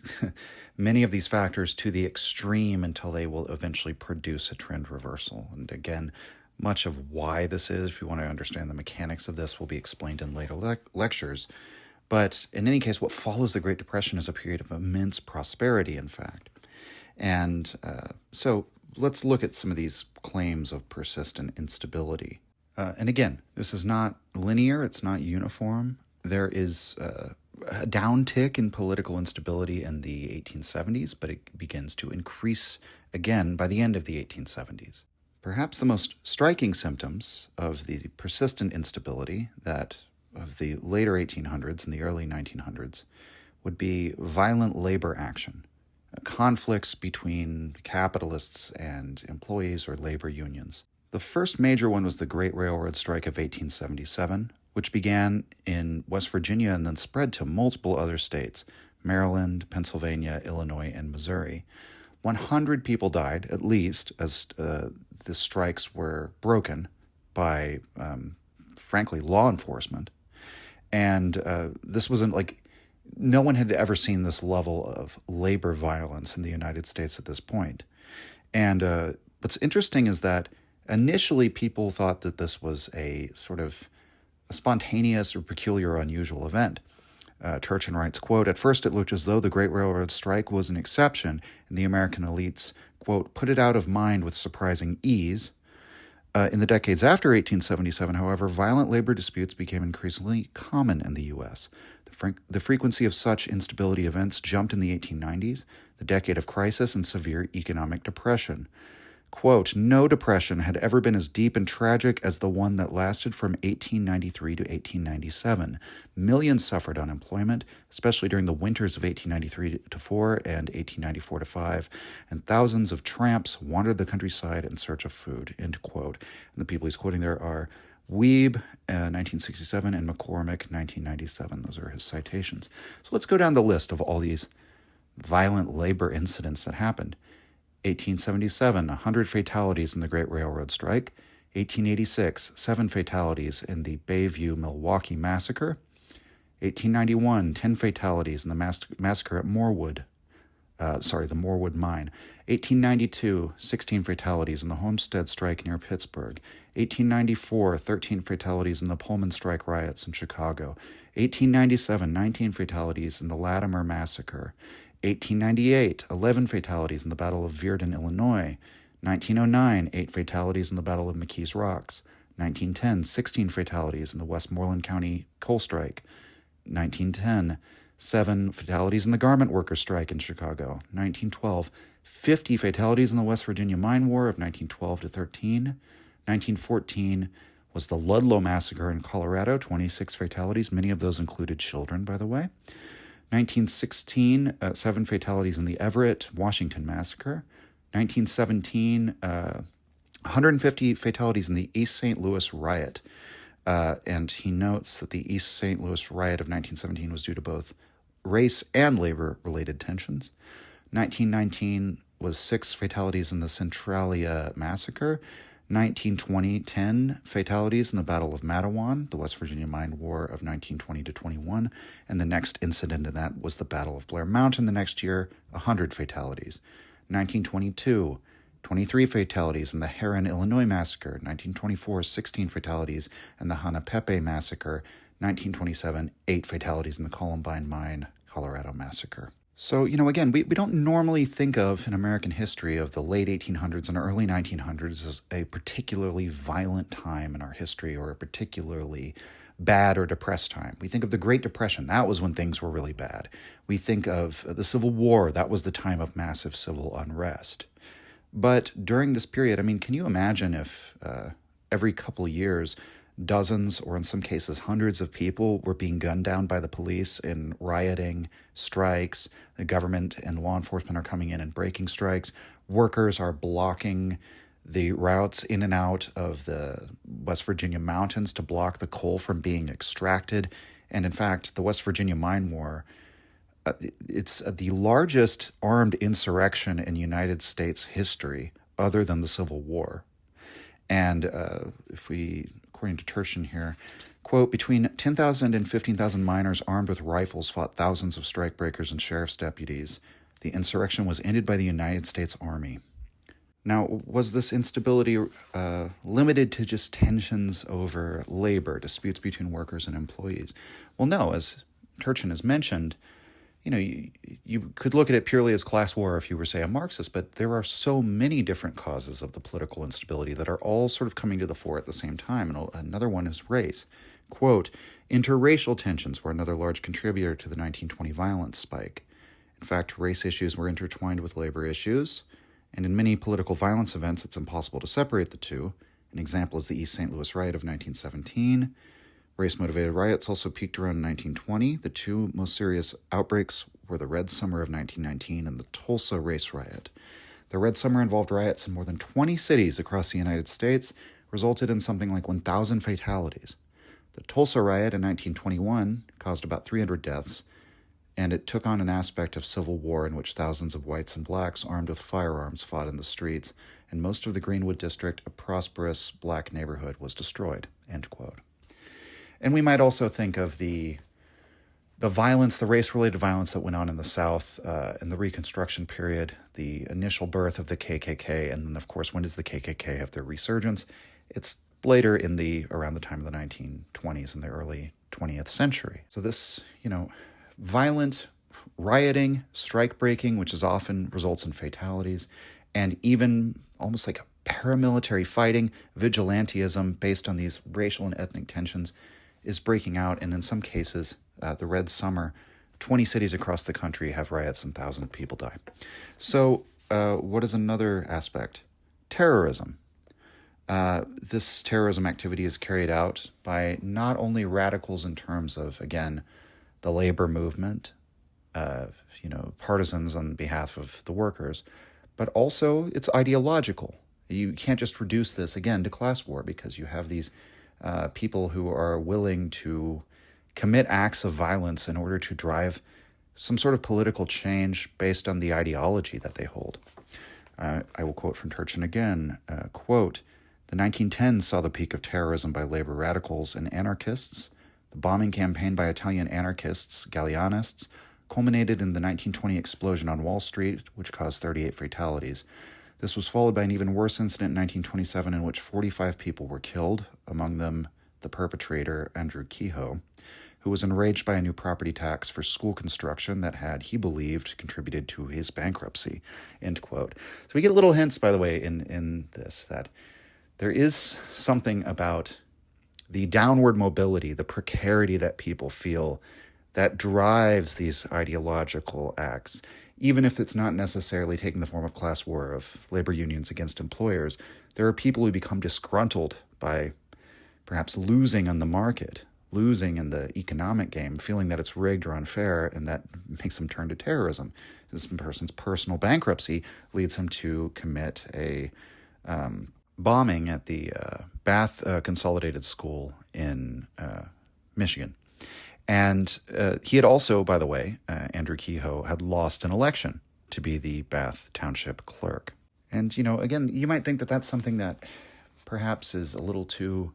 many of these factors to the extreme until they will eventually produce a trend reversal. And again, much of why this is, if you want to understand the mechanics of this, will be explained in later lectures. But in any case, what follows the Great Depression is a period of immense prosperity, in fact. And so let's look at some of these claims of persistent instability. And again, this is not linear, it's not uniform. There is a downtick in political instability in the 1870s, but it begins to increase again by the end of the 1870s. Perhaps the most striking symptoms of the persistent instability that of the later 1800s and the early 1900s would be violent labor action. Conflicts between capitalists and employees or labor unions. The first major one was the Great Railroad Strike of 1877, which began in West Virginia and then spread to multiple other states, Maryland, Pennsylvania, Illinois, and Missouri. 100 people died, at least, as the strikes were broken by, frankly, law enforcement. And this wasn't like... No one had ever seen this level of labor violence in the United States at this point. And what's interesting is that initially people thought that this was a sort of a spontaneous or peculiar or unusual event. Turchin writes, quote, "At first it looked as though the Great Railroad Strike was an exception, and the American elites, quote, put it out of mind with surprising ease. In the decades after 1877, however, violent labor disputes became increasingly common in the U.S. The frequency of such instability events jumped in the 1890s, the decade of crisis and severe economic depression. Quote, no depression had ever been as deep and tragic as the one that lasted from 1893 to 1897. Millions suffered unemployment, especially during the winters of 1893 to 4 and 1894 to 5, and thousands of tramps wandered the countryside in search of food, end quote. And the people he's quoting there are Weeb, 1967, and McCormick, 1997. Those are his citations. So let's go down the list of all these violent labor incidents that happened. 1877, 100 fatalities in the Great Railroad Strike. 1886, 7 fatalities in the Bayview-Milwaukee Massacre. 1891, 10 fatalities in the massacre at the Morewood Mine. 1892, 16 fatalities in the Homestead Strike near Pittsburgh. 1894, 13 fatalities in the Pullman Strike riots in Chicago. 1897, 19 fatalities in the Latimer Massacre. 1898, 11 fatalities in the Battle of Virden, Illinois. 1909, 8 fatalities in the Battle of McKees Rocks. 1910, 16 fatalities in the Westmoreland County Coal Strike. 1910, 7 fatalities in the Garment Workers' Strike in Chicago. 1912, 50 fatalities in the West Virginia Mine War of 1912 to 13. 1914 was the Ludlow Massacre in Colorado, 26 fatalities. Many of those included children, by the way. 1916, 7 fatalities in the Everett, Washington Massacre. 1917, 150 fatalities in the East St. Louis riot. And he notes that the East St. Louis riot of 1917 was due to both race and labor-related tensions. 1919 was 6 fatalities in the Centralia Massacre. 1920, 10 fatalities in the Battle of Mattawan, the West Virginia Mine War of 1920 to 21, and the next incident in that was the Battle of Blair Mountain the next year, 100 fatalities. 1922, 23 fatalities in the Heron, Illinois Massacre. 1924, 16 fatalities in the Hanapepe Massacre. 1927, 8 fatalities in the Columbine Mine, Colorado Massacre. So, again, we don't normally think of in American history of the late 1800s and early 1900s as a particularly violent time in our history or a particularly bad or depressed time. We think of the Great Depression. That was when things were really bad. We think of the Civil War. That was the time of massive civil unrest. But during this period, can you imagine if every couple of years dozens, or in some cases hundreds of people were being gunned down by the police in rioting, strikes. The government and law enforcement are coming in and breaking strikes. Workers are blocking the routes in and out of the West Virginia mountains to block the coal from being extracted. And in fact, the West Virginia Mine War, it's the largest armed insurrection in United States history other than the Civil War. And according to Turchin here, quote, between 10,000 and 15,000 miners armed with rifles fought thousands of strikebreakers and sheriff's deputies. The insurrection was ended by the United States Army. Now, was this instability limited to just tensions over labor, disputes between workers and employees? Well, no, as Turchin has mentioned, you could look at it purely as class war if you were, say, a Marxist, but there are so many different causes of the political instability that are all sort of coming to the fore at the same time. And another one is race. Quote, interracial tensions were another large contributor to the 1920 violence spike. In fact, race issues were intertwined with labor issues, and in many political violence events, it's impossible to separate the two. An example is the East St. Louis riot of 1917. Race-motivated riots also peaked around 1920. The two most serious outbreaks were the Red Summer of 1919 and the Tulsa race riot. The Red Summer involved riots in more than 20 cities across the United States, resulted in something like 1,000 fatalities. The Tulsa riot in 1921 caused about 300 deaths, and it took on an aspect of civil war in which thousands of whites and blacks armed with firearms fought in the streets, and most of the Greenwood District, a prosperous black neighborhood, was destroyed, end quote. And we might also think of the violence, the race-related violence that went on in the South in the Reconstruction period, the initial birth of the KKK, and then, of course, when does the KKK have their resurgence? It's later around the time of the 1920s and the early 20th century. So this, violent rioting, strike-breaking, which is often results in fatalities, and even almost like paramilitary fighting, vigilantism based on these racial and ethnic tensions is breaking out, and in some cases, the Red Summer, 20 cities across the country have riots and thousands of people die. So what is another aspect? Terrorism. This terrorism activity is carried out by not only radicals in terms of, again, the labor movement, partisans on behalf of the workers, but also it's ideological. You can't just reduce this, again, to class war, because you have these people who are willing to commit acts of violence in order to drive some sort of political change based on the ideology that they hold. I will quote from Turchin again, quote, the 1910s saw the peak of terrorism by labor radicals and anarchists. The bombing campaign by Italian anarchists, Galleanists, culminated in the 1920 explosion on Wall Street, which caused 38 fatalities. This was followed by an even worse incident in 1927 in which 45 people were killed, among them the perpetrator, Andrew Kehoe, who was enraged by a new property tax for school construction that had, he believed, contributed to his bankruptcy, end quote. So we get little hints, by the way, in this, that there is something about the downward mobility, the precarity that people feel that drives these ideological acts, even if it's not necessarily taking the form of class war of labor unions against employers. There are people who become disgruntled by perhaps losing on the market, losing in the economic game, feeling that it's rigged or unfair, and that makes them turn to terrorism. This person's personal bankruptcy leads him to commit a bombing at the Bath Consolidated School in Michigan. And he had also, by the way, Andrew Kehoe, had lost an election to be the Bath Township clerk. And, again, you might think that that's something that perhaps is a little too,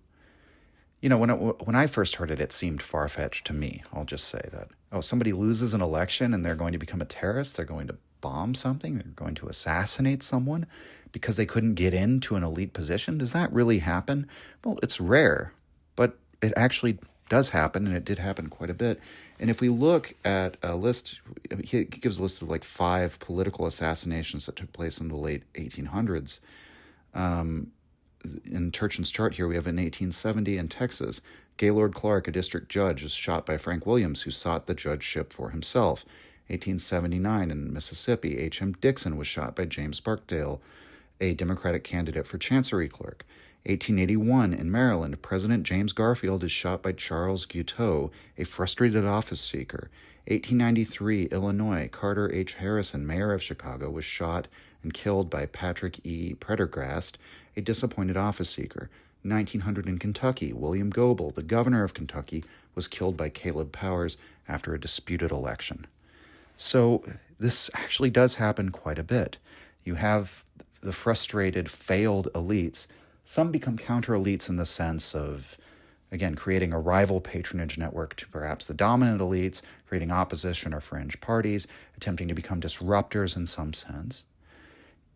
when I first heard it, it seemed far-fetched to me. I'll just say that. Oh, somebody loses an election and they're going to become a terrorist? They're going to bomb something? They're going to assassinate someone because they couldn't get into an elite position? Does that really happen? Well, it's rare, but it actually does happen, and it did happen quite a bit. And if we look at a list, he gives a list of like 5 political assassinations that took place in the late 1800s. In Turchin's chart here, we have in 1870 in Texas, Gaylord Clark, a district judge, is shot by Frank Williams, who sought the judgeship for himself. 1879 in Mississippi, H.M. Dixon was shot by James Barksdale, a Democratic candidate for Chancery Clerk. 1881 in Maryland, President James Garfield is shot by Charles Guiteau, a frustrated office seeker. 1893, Illinois, Carter H. Harrison, mayor of Chicago, was shot and killed by Patrick E. Prendergast, a disappointed office seeker. 1900 in Kentucky, William Goebel, the governor of Kentucky, was killed by Caleb Powers after a disputed election. So this actually does happen quite a bit. You have the frustrated, failed elites. Some become counter-elites in the sense of, again, creating a rival patronage network to perhaps the dominant elites, creating opposition or fringe parties, attempting to become disruptors in some sense.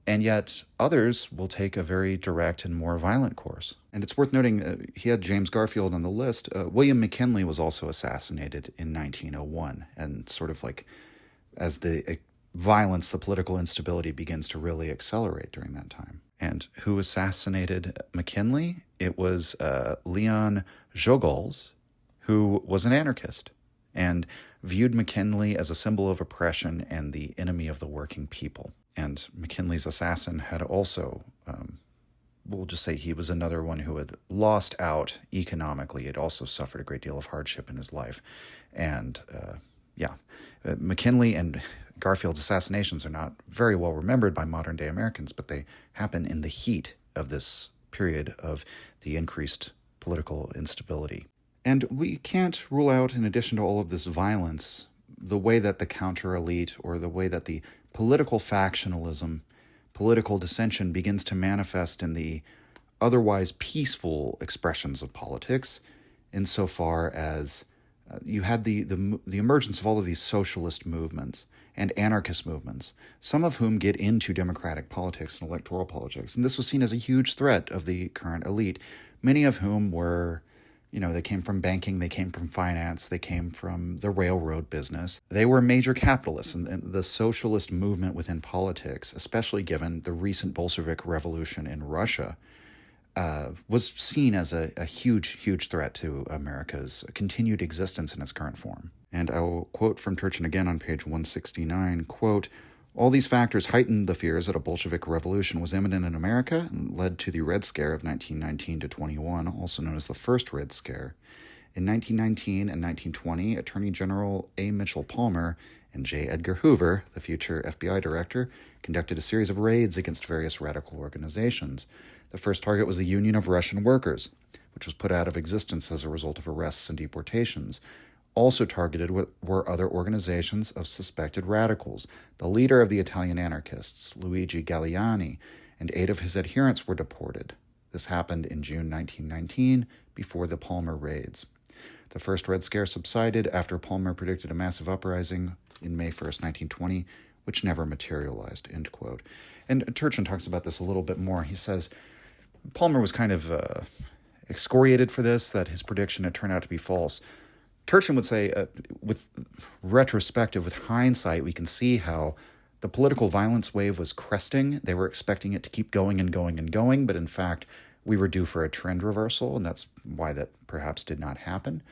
And yet others will take a very direct and more violent course. And it's worth noting, he had James Garfield on the list. William McKinley was also assassinated in 1901, and sort of like as the violence, the political instability begins to really accelerate during that time. And who assassinated McKinley? It was Leon Czolgosz, who was an anarchist and viewed McKinley as a symbol of oppression and the enemy of the working people. And McKinley's assassin had also, we'll just say he was another one who had lost out economically. He had also suffered a great deal of hardship in his life. And McKinley and Garfield's assassinations are not very well remembered by modern-day Americans, but they happen in the heat of this period of the increased political instability. And we can't rule out, in addition to all of this violence, the way that the counter-elite or the way that the political factionalism, political dissension begins to manifest in the otherwise peaceful expressions of politics, insofar as you had the emergence of all of these socialist movements and anarchist movements, some of whom get into democratic politics and electoral politics. And this was seen as a huge threat of the current elite, many of whom were, they came from banking, they came from finance, they came from the railroad business. They were major capitalists, and the socialist movement within politics, especially given the recent Bolshevik revolution in Russia, was seen as a huge, huge threat to America's continued existence in its current form. And I will quote from Turchin again on page 169, quote, "All these factors heightened the fears that a Bolshevik revolution was imminent in America and led to the Red Scare of 1919 to 21, also known as the First Red Scare. In 1919 and 1920, Attorney General A. Mitchell Palmer and J. Edgar Hoover, the future FBI director, conducted a series of raids against various radical organizations. The first target was the Union of Russian Workers, which was put out of existence as a result of arrests and deportations. Also targeted were other organizations of suspected radicals. The leader of the Italian anarchists, Luigi Galliani, and 8 of his adherents were deported. This happened in June 1919, before the Palmer raids. The first Red Scare subsided after Palmer predicted a massive uprising in May 1st, 1920, which never materialized," end quote. And Turchin talks about this a little bit more. He says Palmer was kind of excoriated for this, that his prediction had turned out to be false. Turchin would say, with hindsight, we can see how the political violence wave was cresting. They were expecting it to keep going and going and going, but in fact, we were due for a trend reversal, and that's why that perhaps did not happen.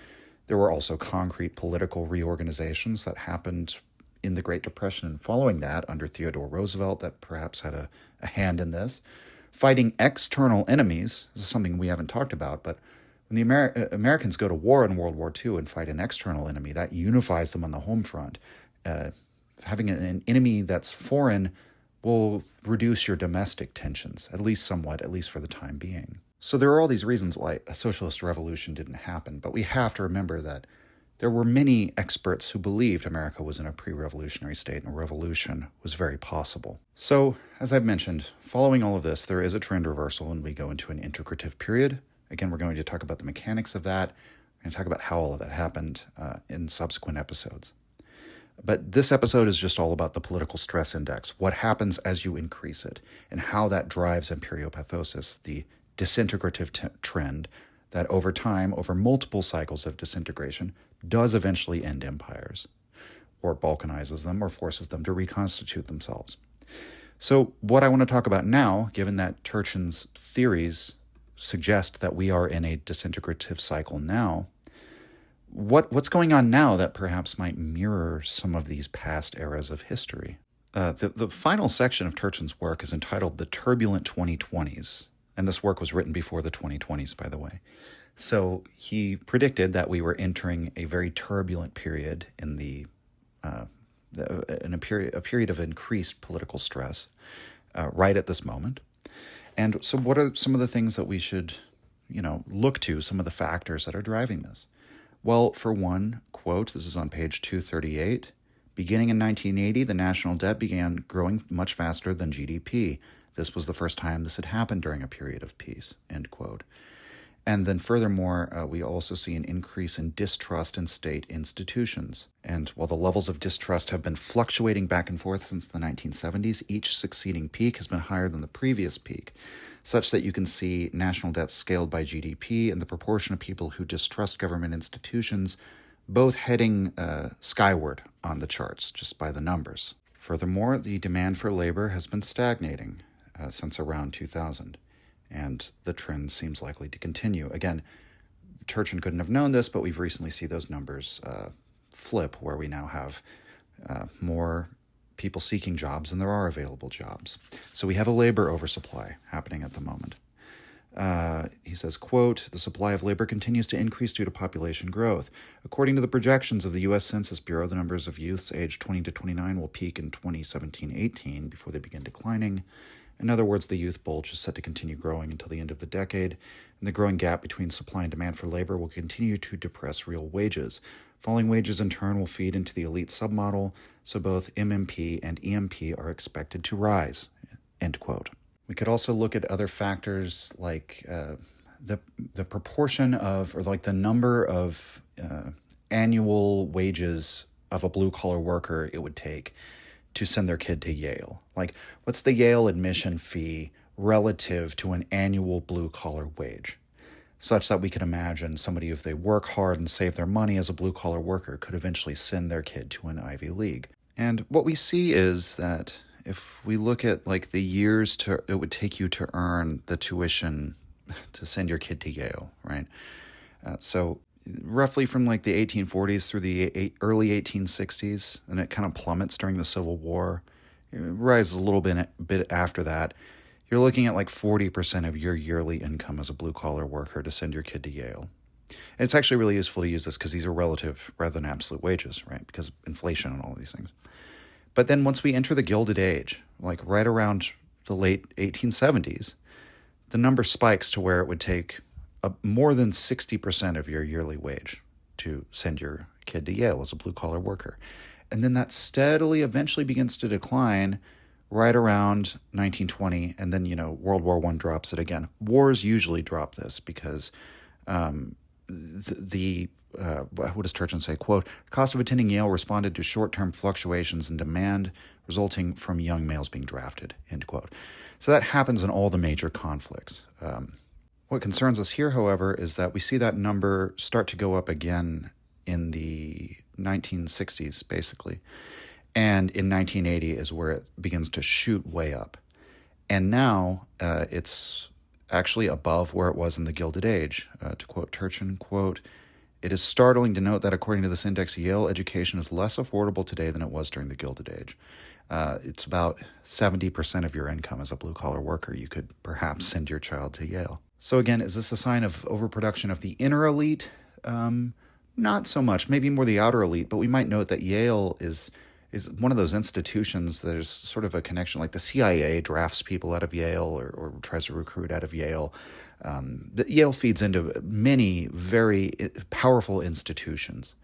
There were also concrete political reorganizations that happened in the Great Depression and following that under Theodore Roosevelt that perhaps had a hand in this. Fighting external enemies, this is something we haven't talked about, but when the Americans go to war in World War II and fight an external enemy, that unifies them on the home front. Having an enemy that's foreign will reduce your domestic tensions, at least somewhat, at least for the time being. So there are all these reasons why a socialist revolution didn't happen, but we have to remember that there were many experts who believed America was in a pre-revolutionary state and a revolution was very possible. So, as I've mentioned, following all of this, there is a trend reversal and we go into an integrative period. Again, we're going to talk about the mechanics of that. We're going to talk about how all of that happened in subsequent episodes. But this episode is just all about the political stress index, what happens as you increase it, and how that drives imperiopathosis, the disintegrative trend that over time, over multiple cycles of disintegration, does eventually end empires, or balkanizes them, or forces them to reconstitute themselves. So what I want to talk about now, given that Turchin's theories suggest that we are in a disintegrative cycle now, what's going on now that perhaps might mirror some of these past eras of history? The final section of Turchin's work is entitled The Turbulent 2020s, and this work was written before the 2020s, by the way. So he predicted that we were entering a very turbulent period in a period of increased political stress right at this moment. And so what are some of the things that we should, look to, some of the factors that are driving this? Well, for one, quote, this is on page 238, beginning in 1980, the national debt began growing much faster than GDP. This was the first time this had happened during a period of peace, end quote. And then furthermore, we also see an increase in distrust in state institutions. And while the levels of distrust have been fluctuating back and forth since the 1970s, each succeeding peak has been higher than the previous peak, such that you can see national debt scaled by GDP and the proportion of people who distrust government institutions both heading skyward on the charts, just by the numbers. Furthermore, the demand for labor has been stagnating since around 2000. And the trend seems likely to continue. Again, Turchin couldn't have known this, but we've recently seen those numbers flip, where we now have more people seeking jobs than there are available jobs. So we have a labor oversupply happening at the moment. He says, quote, the supply of labor continues to increase due to population growth. According to the projections of the U.S. Census Bureau, the numbers of youths aged 20 to 29 will peak in 2017-18 before they begin declining. In other words, the youth bulge is set to continue growing until the end of the decade, and the growing gap between supply and demand for labor will continue to depress real wages. Falling wages, in turn, will feed into the elite submodel, so both MMP and EMP are expected to rise, end quote. We could also look at other factors like the proportion of, or like the number of annual wages of a blue-collar worker it would take to send their kid to Yale. Like, what's the Yale admission fee relative to an annual blue-collar wage? Such that we could imagine somebody, if they work hard and save their money as a blue-collar worker, could eventually send their kid to an Ivy League. And what we see is that if we look at like the years it would take you to earn the tuition to send your kid to Yale, right? So roughly from like the 1840s through the early 1860s, and it kind of plummets during the Civil War. It rises a little bit after that. You're looking at like 40% of your yearly income as a blue-collar worker to send your kid to Yale. And it's actually really useful to use this because these are relative rather than absolute wages, right? Because inflation and all these things. But then once we enter the Gilded Age, like right around the late 1870s, the number spikes to where it would take more than 60% of your yearly wage to send your kid to Yale as a blue-collar worker. And then that steadily eventually begins to decline right around 1920, and then, World War I drops it again. Wars usually drop this because what does Turchin say? Quote, cost of attending Yale responded to short-term fluctuations in demand resulting from young males being drafted, end quote. So that happens in all the major conflicts. What concerns us here, however, is that we see that number start to go up again in the 1960s, basically. And in 1980 is where it begins to shoot way up. And now it's actually above where it was in the Gilded Age. To quote Turchin, quote, it is startling to note that according to this index, Yale education is less affordable today than it was during the Gilded Age. It's about 70% of your income as a blue-collar worker. You could perhaps send your child to Yale. So again, is this a sign of overproduction of the inner elite? Not so much, maybe more the outer elite, but we might note that Yale is one of those institutions. There's sort of a connection, like the CIA drafts people out of Yale or tries to recruit out of Yale. Yale feeds into many very powerful institutions.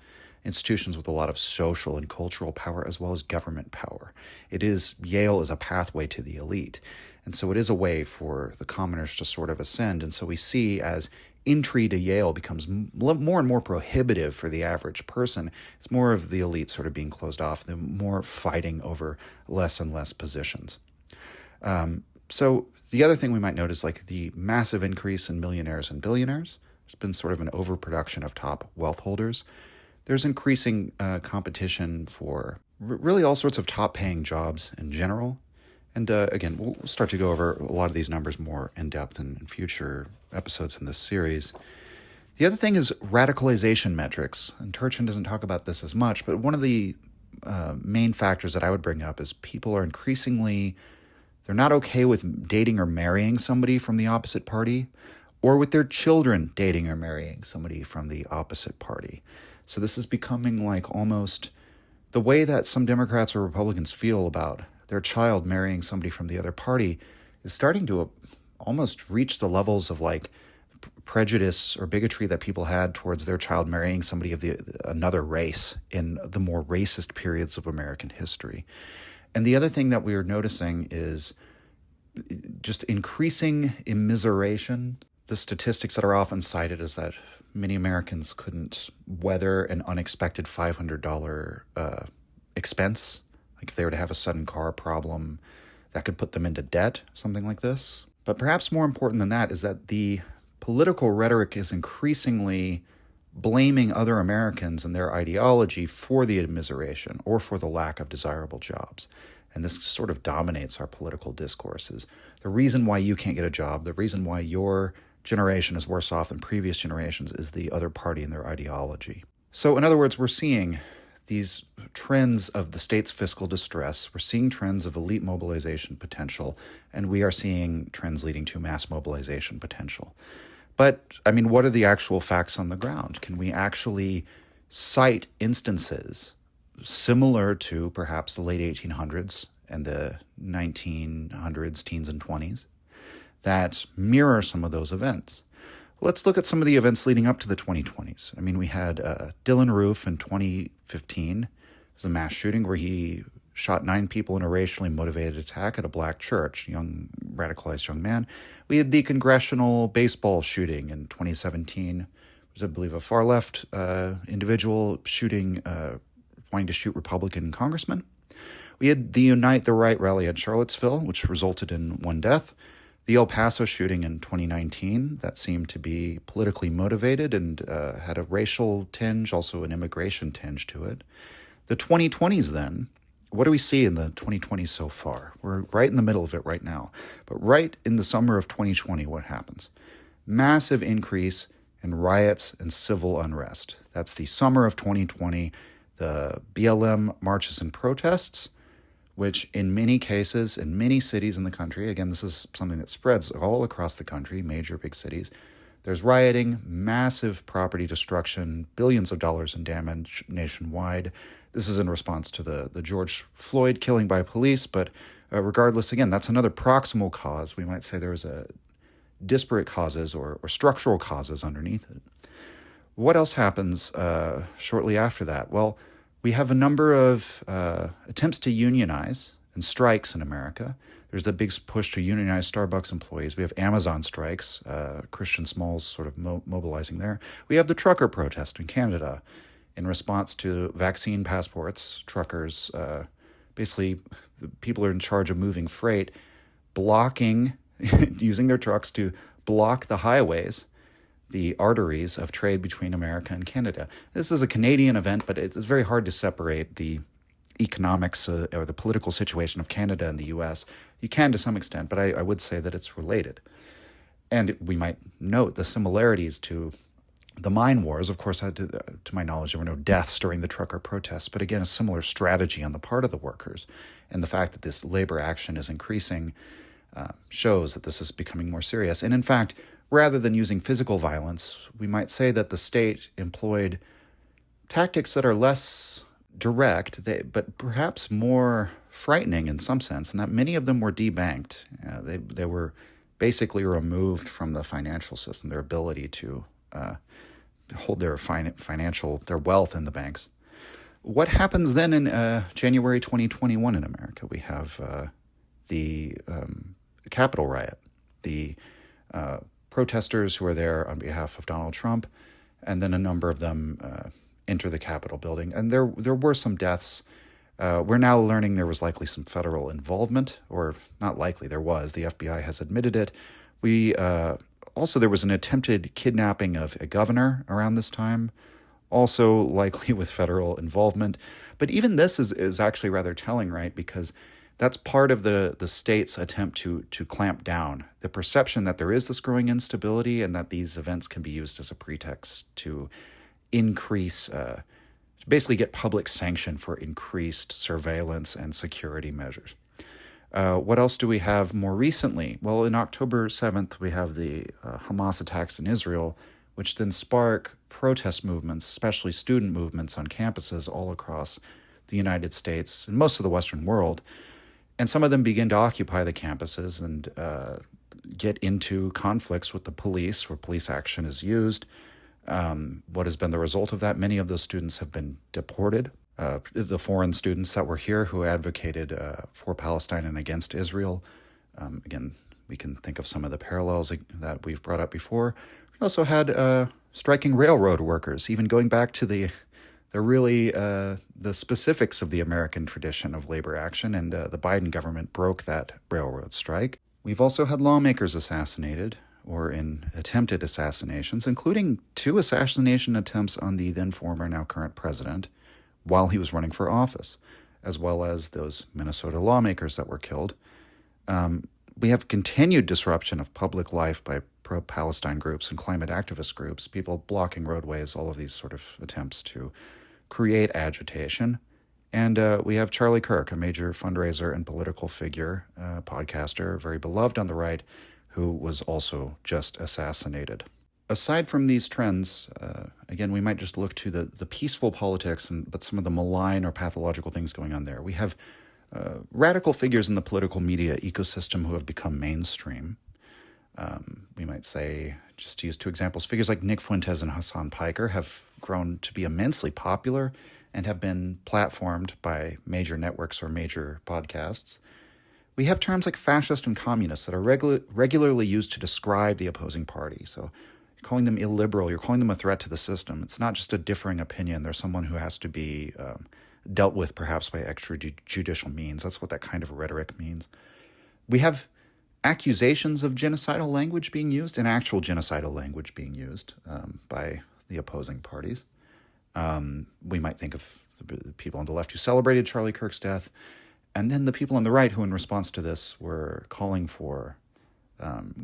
institutions with a lot of social and cultural power as well as government power. Yale is a pathway to the elite. And so it is a way for the commoners to sort of ascend. And so we see as entry to Yale becomes more and more prohibitive for the average person, it's more of the elite sort of being closed off, the more fighting over less and less positions. So the other thing we might note is like the massive increase in millionaires and billionaires. There's been sort of an overproduction of top wealth holders. There's increasing competition for really all sorts of top-paying jobs in general. And again, we'll start to go over a lot of these numbers more in depth in future episodes in this series. The other thing is radicalization metrics. And Turchin doesn't talk about this as much, but one of the main factors that I would bring up is people are increasingly, they're not okay with dating or marrying somebody from the opposite party, or with their children dating or marrying somebody from the opposite party. So this is becoming like almost the way that some Democrats or Republicans feel about their child marrying somebody from the other party is starting to almost reach the levels of like prejudice or bigotry that people had towards their child marrying somebody of another race in the more racist periods of American history. And the other thing that we're noticing is just increasing immiseration. The statistics that are often cited is that many Americans couldn't weather an unexpected $500 expense. Like if they were to have a sudden car problem, that could put them into debt, something like this. But perhaps more important than that is that the political rhetoric is increasingly blaming other Americans and their ideology for the immiseration or for the lack of desirable jobs. And this sort of dominates our political discourses. The reason why you can't get a job, the reason why your generation is worse off than previous generations is the other party and their ideology. So in other words, we're seeing these trends of the state's fiscal distress, we're seeing trends of elite mobilization potential, and we are seeing trends leading to mass mobilization potential. But, I mean, what are the actual facts on the ground? Can we actually cite instances similar to perhaps the late 1800s and the 1900s, teens and 20s, that mirror some of those events? Let's look at some of the events leading up to the 2020s. I mean, we had Dylan Roof in 2015. It was a mass shooting where he shot 9 people in a racially motivated attack at a black church, radicalized young man. We had the congressional baseball shooting in 2017. It was, I believe, a far-left individual shooting, wanting to shoot Republican congressmen. We had the Unite the Right rally at Charlottesville, which resulted in 1 death. The El Paso shooting in 2019, that seemed to be politically motivated and had a racial tinge, also an immigration tinge to it. The 2020s then, what do we see in the 2020s so far? We're right in the middle of it right now. But right in the summer of 2020, what happens? Massive increase in riots and civil unrest. That's the summer of 2020, the BLM marches and protests, which in many cases, in many cities in the country, again, this is something that spreads all across the country, major big cities, there's rioting, massive property destruction, billions of dollars in damage nationwide. This is in response to the George Floyd killing by police, but regardless, again, that's another proximal cause. We might say there was a disparate causes or structural causes underneath it. What else happens shortly after that? Well, we have a number of attempts to unionize and strikes in America. There's a big push to unionize Starbucks employees. We have Amazon strikes, Christian Smalls sort of mobilizing there. We have the trucker protest in Canada in response to vaccine passports. Truckers, basically, the people are in charge of moving freight, blocking, using their trucks to block the highways, the arteries of trade between America and Canada. This is a Canadian event, but it's very hard to separate the economics or the political situation of Canada and the U.S. You can to some extent, but I would say that it's related. And we might note the similarities to the mine wars. Of course, to my knowledge, there were no deaths during the trucker protests, but again, a similar strategy on the part of the workers. And the fact that this labor action is increasing shows that this is becoming more serious. And in fact, rather than using physical violence, we might say that the state employed tactics that are less direct, but perhaps more frightening in some sense, and that many of them were debanked. They were basically removed from the financial system, their ability to hold their their wealth in the banks. What happens then in January 2021 in America? We have the Capitol riot, the protesters who are there on behalf of Donald Trump, and then a number of them enter the Capitol building. And there were some deaths. We're now learning there was likely some federal involvement, or not likely, there was. The FBI has admitted it. Also, there was an attempted kidnapping of a governor around this time, also likely with federal involvement. But even this is actually rather telling, right? Because that's part of the state's attempt to clamp down. The perception that there is this growing instability and that these events can be used as a pretext to increase, basically get public sanction for increased surveillance and security measures. What else do we have more recently? Well, in October 7th, we have the Hamas attacks in Israel, which then spark protest movements, especially student movements on campuses all across the United States and most of the Western world. And some of them begin to occupy the campuses and get into conflicts with the police, where police action is used. What has been the result of that? Many of those students have been deported. The foreign students that were here who advocated for Palestine and against Israel. Again, we can think of some of the parallels that we've brought up before. We also had striking railroad workers, even going back to the specifics of the American tradition of labor action, and the Biden government broke that railroad strike. We've also had lawmakers assassinated, or in attempted assassinations, including 2 assassination attempts on the then former, now current president while he was running for office, as well as those Minnesota lawmakers that were killed. We have continued disruption of public life by pro-Palestine groups and climate activist groups, people blocking roadways, all of these sort of attempts to create agitation. And we have Charlie Kirk, a major fundraiser and political figure, podcaster, very beloved on the right, who was also just assassinated. Aside from these trends, again, we might just look to the peaceful politics, but some of the malign or pathological things going on there. We have radical figures in the political media ecosystem who have become mainstream. We might say, just to use 2 examples, figures like Nick Fuentes and Hassan Piker have grown to be immensely popular and have been platformed by major networks or major podcasts. We have terms like fascist and communist that are regularly used to describe the opposing party. So you're calling them illiberal, you're calling them a threat to the system. It's not just a differing opinion. There's someone who has to be dealt with perhaps by extrajudicial means. That's what that kind of rhetoric means. We have accusations of genocidal language being used and actual genocidal language being used by the opposing parties. We might think of the people on the left who celebrated Charlie Kirk's death, and then the people on the right who, in response to this, were calling for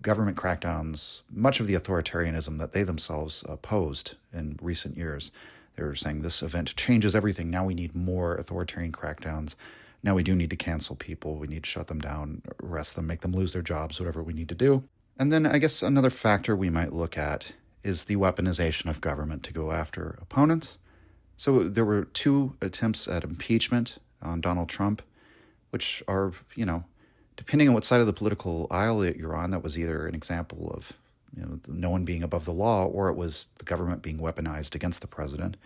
government crackdowns, much of the authoritarianism that they themselves opposed in recent years. They were saying this event changes everything. Now we need more authoritarian crackdowns. Now we do need to cancel people. We need to shut them down, arrest them, make them lose their jobs, whatever we need to do. And then I guess another factor we might look at is the weaponization of government to go after opponents. So there were 2 attempts at impeachment on Donald Trump, which are, depending on what side of the political aisle that you're on, that was either an example of no one being above the law, or it was the government being weaponized against the president.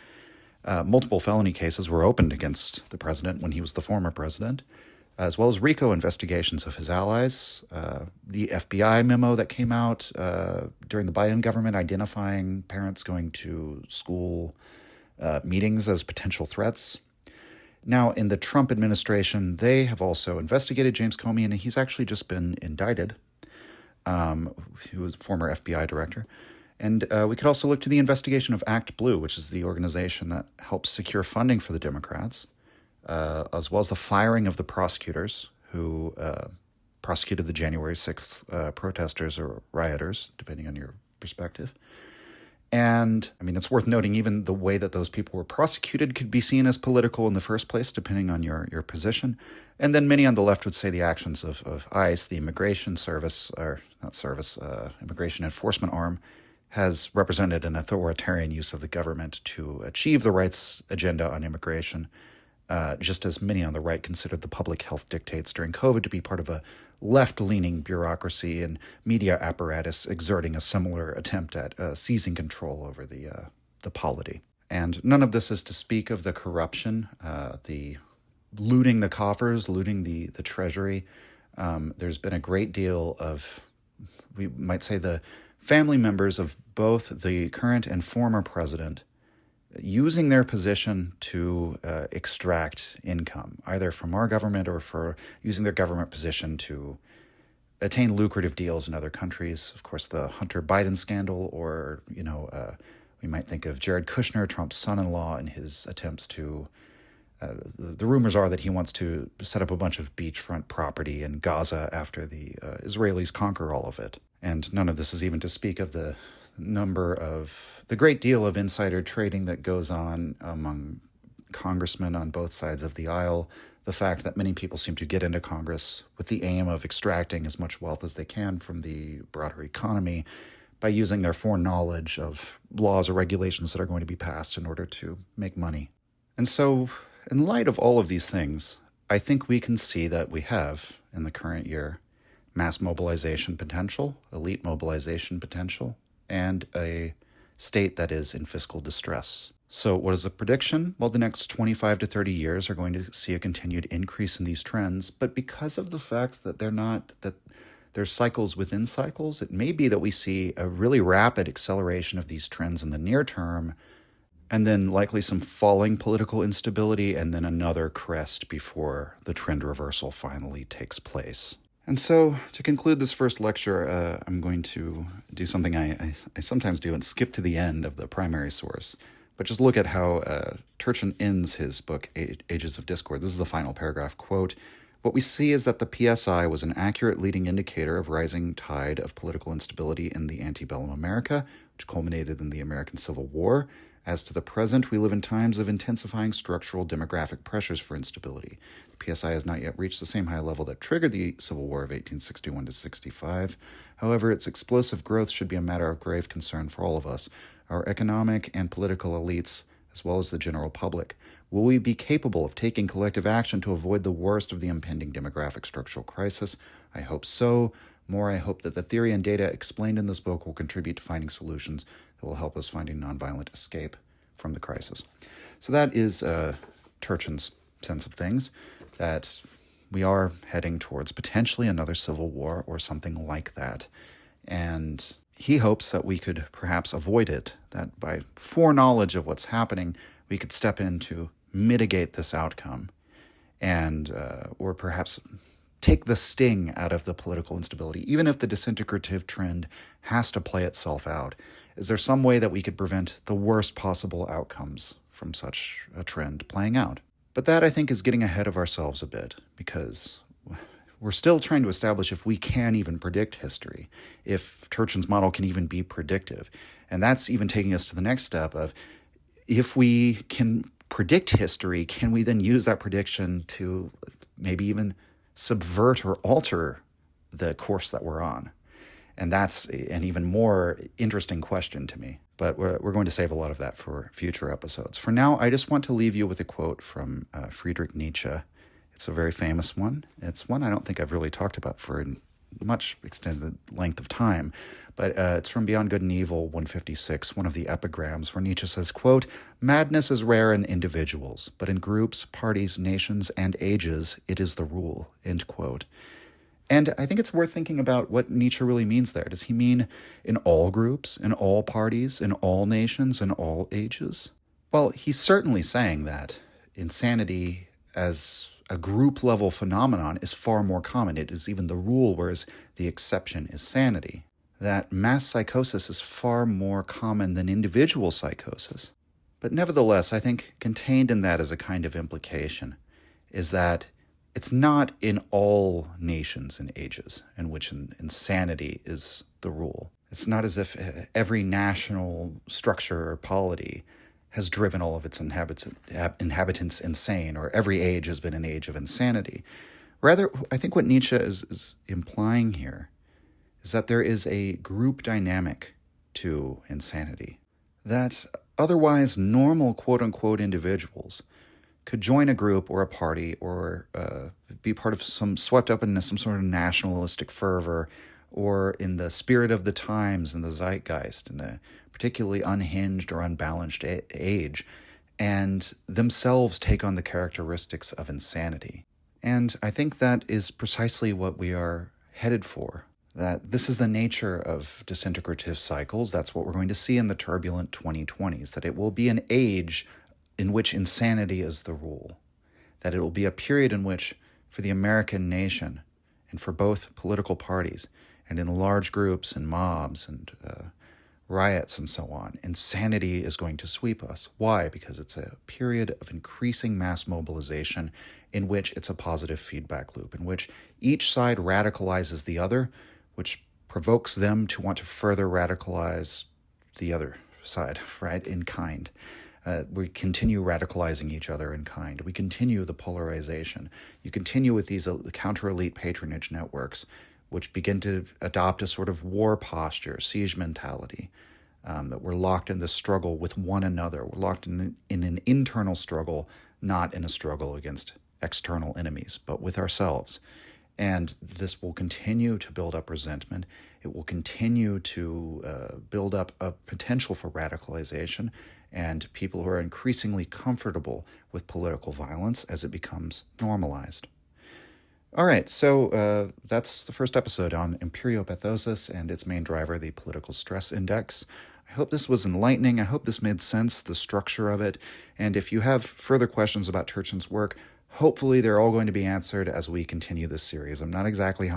Multiple felony cases were opened against the president when he was the former president, as well as RICO investigations of his allies. The FBI memo that came out during the Biden government identifying parents going to school meetings as potential threats. Now, in the Trump administration, they have also investigated James Comey, and he's actually just been indicted. He was a former FBI director. And we could also look to the investigation of Act Blue, which is the organization that helps secure funding for the Democrats, as well as the firing of the prosecutors who prosecuted the January 6th protesters or rioters, depending on your perspective. And, it's worth noting even the way that those people were prosecuted could be seen as political in the first place, depending on your position. And then many on the left would say the actions of ICE, the immigration immigration enforcement arm, has represented an authoritarian use of the government to achieve the right's agenda on immigration, just as many on the right considered the public health dictates during COVID to be part of a left-leaning bureaucracy and media apparatus exerting a similar attempt at seizing control over the the polity. And none of this is to speak of the corruption, the looting the coffers, looting the treasury. There's been a great deal of, we might say, the family members of both the current and former president using their position to extract income, either from our government or for using their government position to attain lucrative deals in other countries. Of course, the Hunter Biden scandal, or, we might think of Jared Kushner, Trump's son-in-law, and his attempts to, the rumors are that he wants to set up a bunch of beachfront property in Gaza after the Israelis conquer all of it. And none of this is even to speak of the great deal of insider trading that goes on among congressmen on both sides of the aisle, the fact that many people seem to get into Congress with the aim of extracting as much wealth as they can from the broader economy by using their foreknowledge of laws or regulations that are going to be passed in order to make money. And so, in light of all of these things, I think we can see that we have, in the current year, mass mobilization potential, elite mobilization potential, and a state that is in fiscal distress. So what is the prediction? Well, the next 25 to 30 years are going to see a continued increase in these trends, but because of the fact that there's cycles within cycles, it may be that we see a really rapid acceleration of these trends in the near term, and then likely some falling political instability, and then another crest before the trend reversal finally takes place. And so, to conclude this first lecture, I'm going to do something I sometimes do and skip to the end of the primary source, but just look at how Turchin ends his book, Ages of Discord. This is the final paragraph, quote, "What we see is that the PSI was an accurate leading indicator of rising tide of political instability in the antebellum America, which culminated in the American Civil War. As to the present, we live in times of intensifying structural demographic pressures for instability. The PSI has not yet reached the same high level that triggered the Civil War of 1861 to 65. However, its explosive growth should be a matter of grave concern for all of us, our economic and political elites, as well as the general public. Will we be capable of taking collective action to avoid the worst of the impending demographic structural crisis? I hope so. More, I hope that the theory and data explained in this book will contribute to finding solutions that will help us find a nonviolent escape from the crisis." So that is Turchin's sense of things, that we are heading towards potentially another civil war or something like that. And he hopes that we could perhaps avoid it, that by foreknowledge of what's happening, we could step in to mitigate this outcome, and or perhaps take the sting out of the political instability, even if the disintegrative trend has to play itself out. Is there some way that we could prevent the worst possible outcomes from such a trend playing out? But that, I think, is getting ahead of ourselves a bit, because we're still trying to establish if we can even predict history, if Turchin's model can even be predictive. And that's even taking us to the next step of, if we can predict history, can we then use that prediction to maybe even subvert or alter the course that we're on? And that's an even more interesting question to me. But we're going to save a lot of that for future episodes. For now, I just want to leave you with a quote from Friedrich Nietzsche. It's a very famous one. It's one I don't think I've really talked about for much extended length of time. But it's from Beyond Good and Evil 156, one of the epigrams, where Nietzsche says, quote, "Madness is rare in individuals, but in groups, parties, nations, and ages, it is the rule," end quote. And I think it's worth thinking about what Nietzsche really means there. Does he mean in all groups, in all parties, in all nations, in all ages? Well, he's certainly saying that insanity as a group-level phenomenon is far more common. It is even the rule, whereas the exception is sanity. That mass psychosis is far more common than individual psychosis. But nevertheless, I think contained in that as a kind of implication is that it's not in all nations and ages in which insanity is the rule. It's not as if every national structure or polity has driven all of its inhabitants insane, or every age has been an age of insanity. Rather, I think what Nietzsche is implying here is that there is a group dynamic to insanity, that otherwise normal quote-unquote individuals could join a group or a party or be part of swept up into some sort of nationalistic fervor or in the spirit of the times and the zeitgeist in a particularly unhinged or unbalanced age, and themselves take on the characteristics of insanity. And I think that is precisely what we are headed for. That this is the nature of disintegrative cycles. That's what we're going to see in the turbulent 2020s, that it will be an age in which insanity is the rule. That it will be a period in which, for the American nation, and for both political parties, and in large groups and mobs and riots and so on, insanity is going to sweep us. Why? Because it's a period of increasing mass mobilization in which it's a positive feedback loop, in which each side radicalizes the other, which provokes them to want to further radicalize the other side, right, in kind. We continue radicalizing each other in kind. We continue the polarization. You continue with these counter-elite patronage networks, which begin to adopt a sort of war posture, siege mentality, that we're locked in this struggle with one another. We're locked in an internal struggle, not in a struggle against external enemies, but with ourselves. And this will continue to build up resentment. It will continue to build up a potential for radicalization and people who are increasingly comfortable with political violence as it becomes normalized. All right, so that's the first episode on Imperiopathosis and its main driver, the political stress index. I hope this was enlightening. I hope this made sense, the structure of it. And if you have further questions about Turchin's work, hopefully they're all going to be answered as we continue this series. I'm not exactly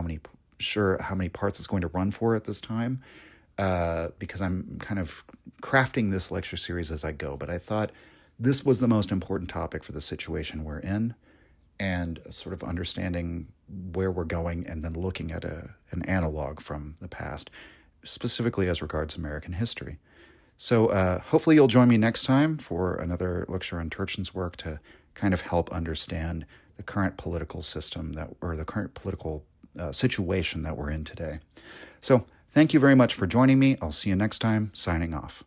sure how many parts it's going to run for at this time, because I'm kind of crafting this lecture series as I go. But I thought this was the most important topic for the situation we're in, and sort of understanding where we're going and then looking at an analog from the past, specifically as regards American history. So hopefully you'll join me next time for another lecture on Turchin's work to kind of help understand the current political system or the current political situation that we're in today. So thank you very much for joining me. I'll see you next time. Signing off.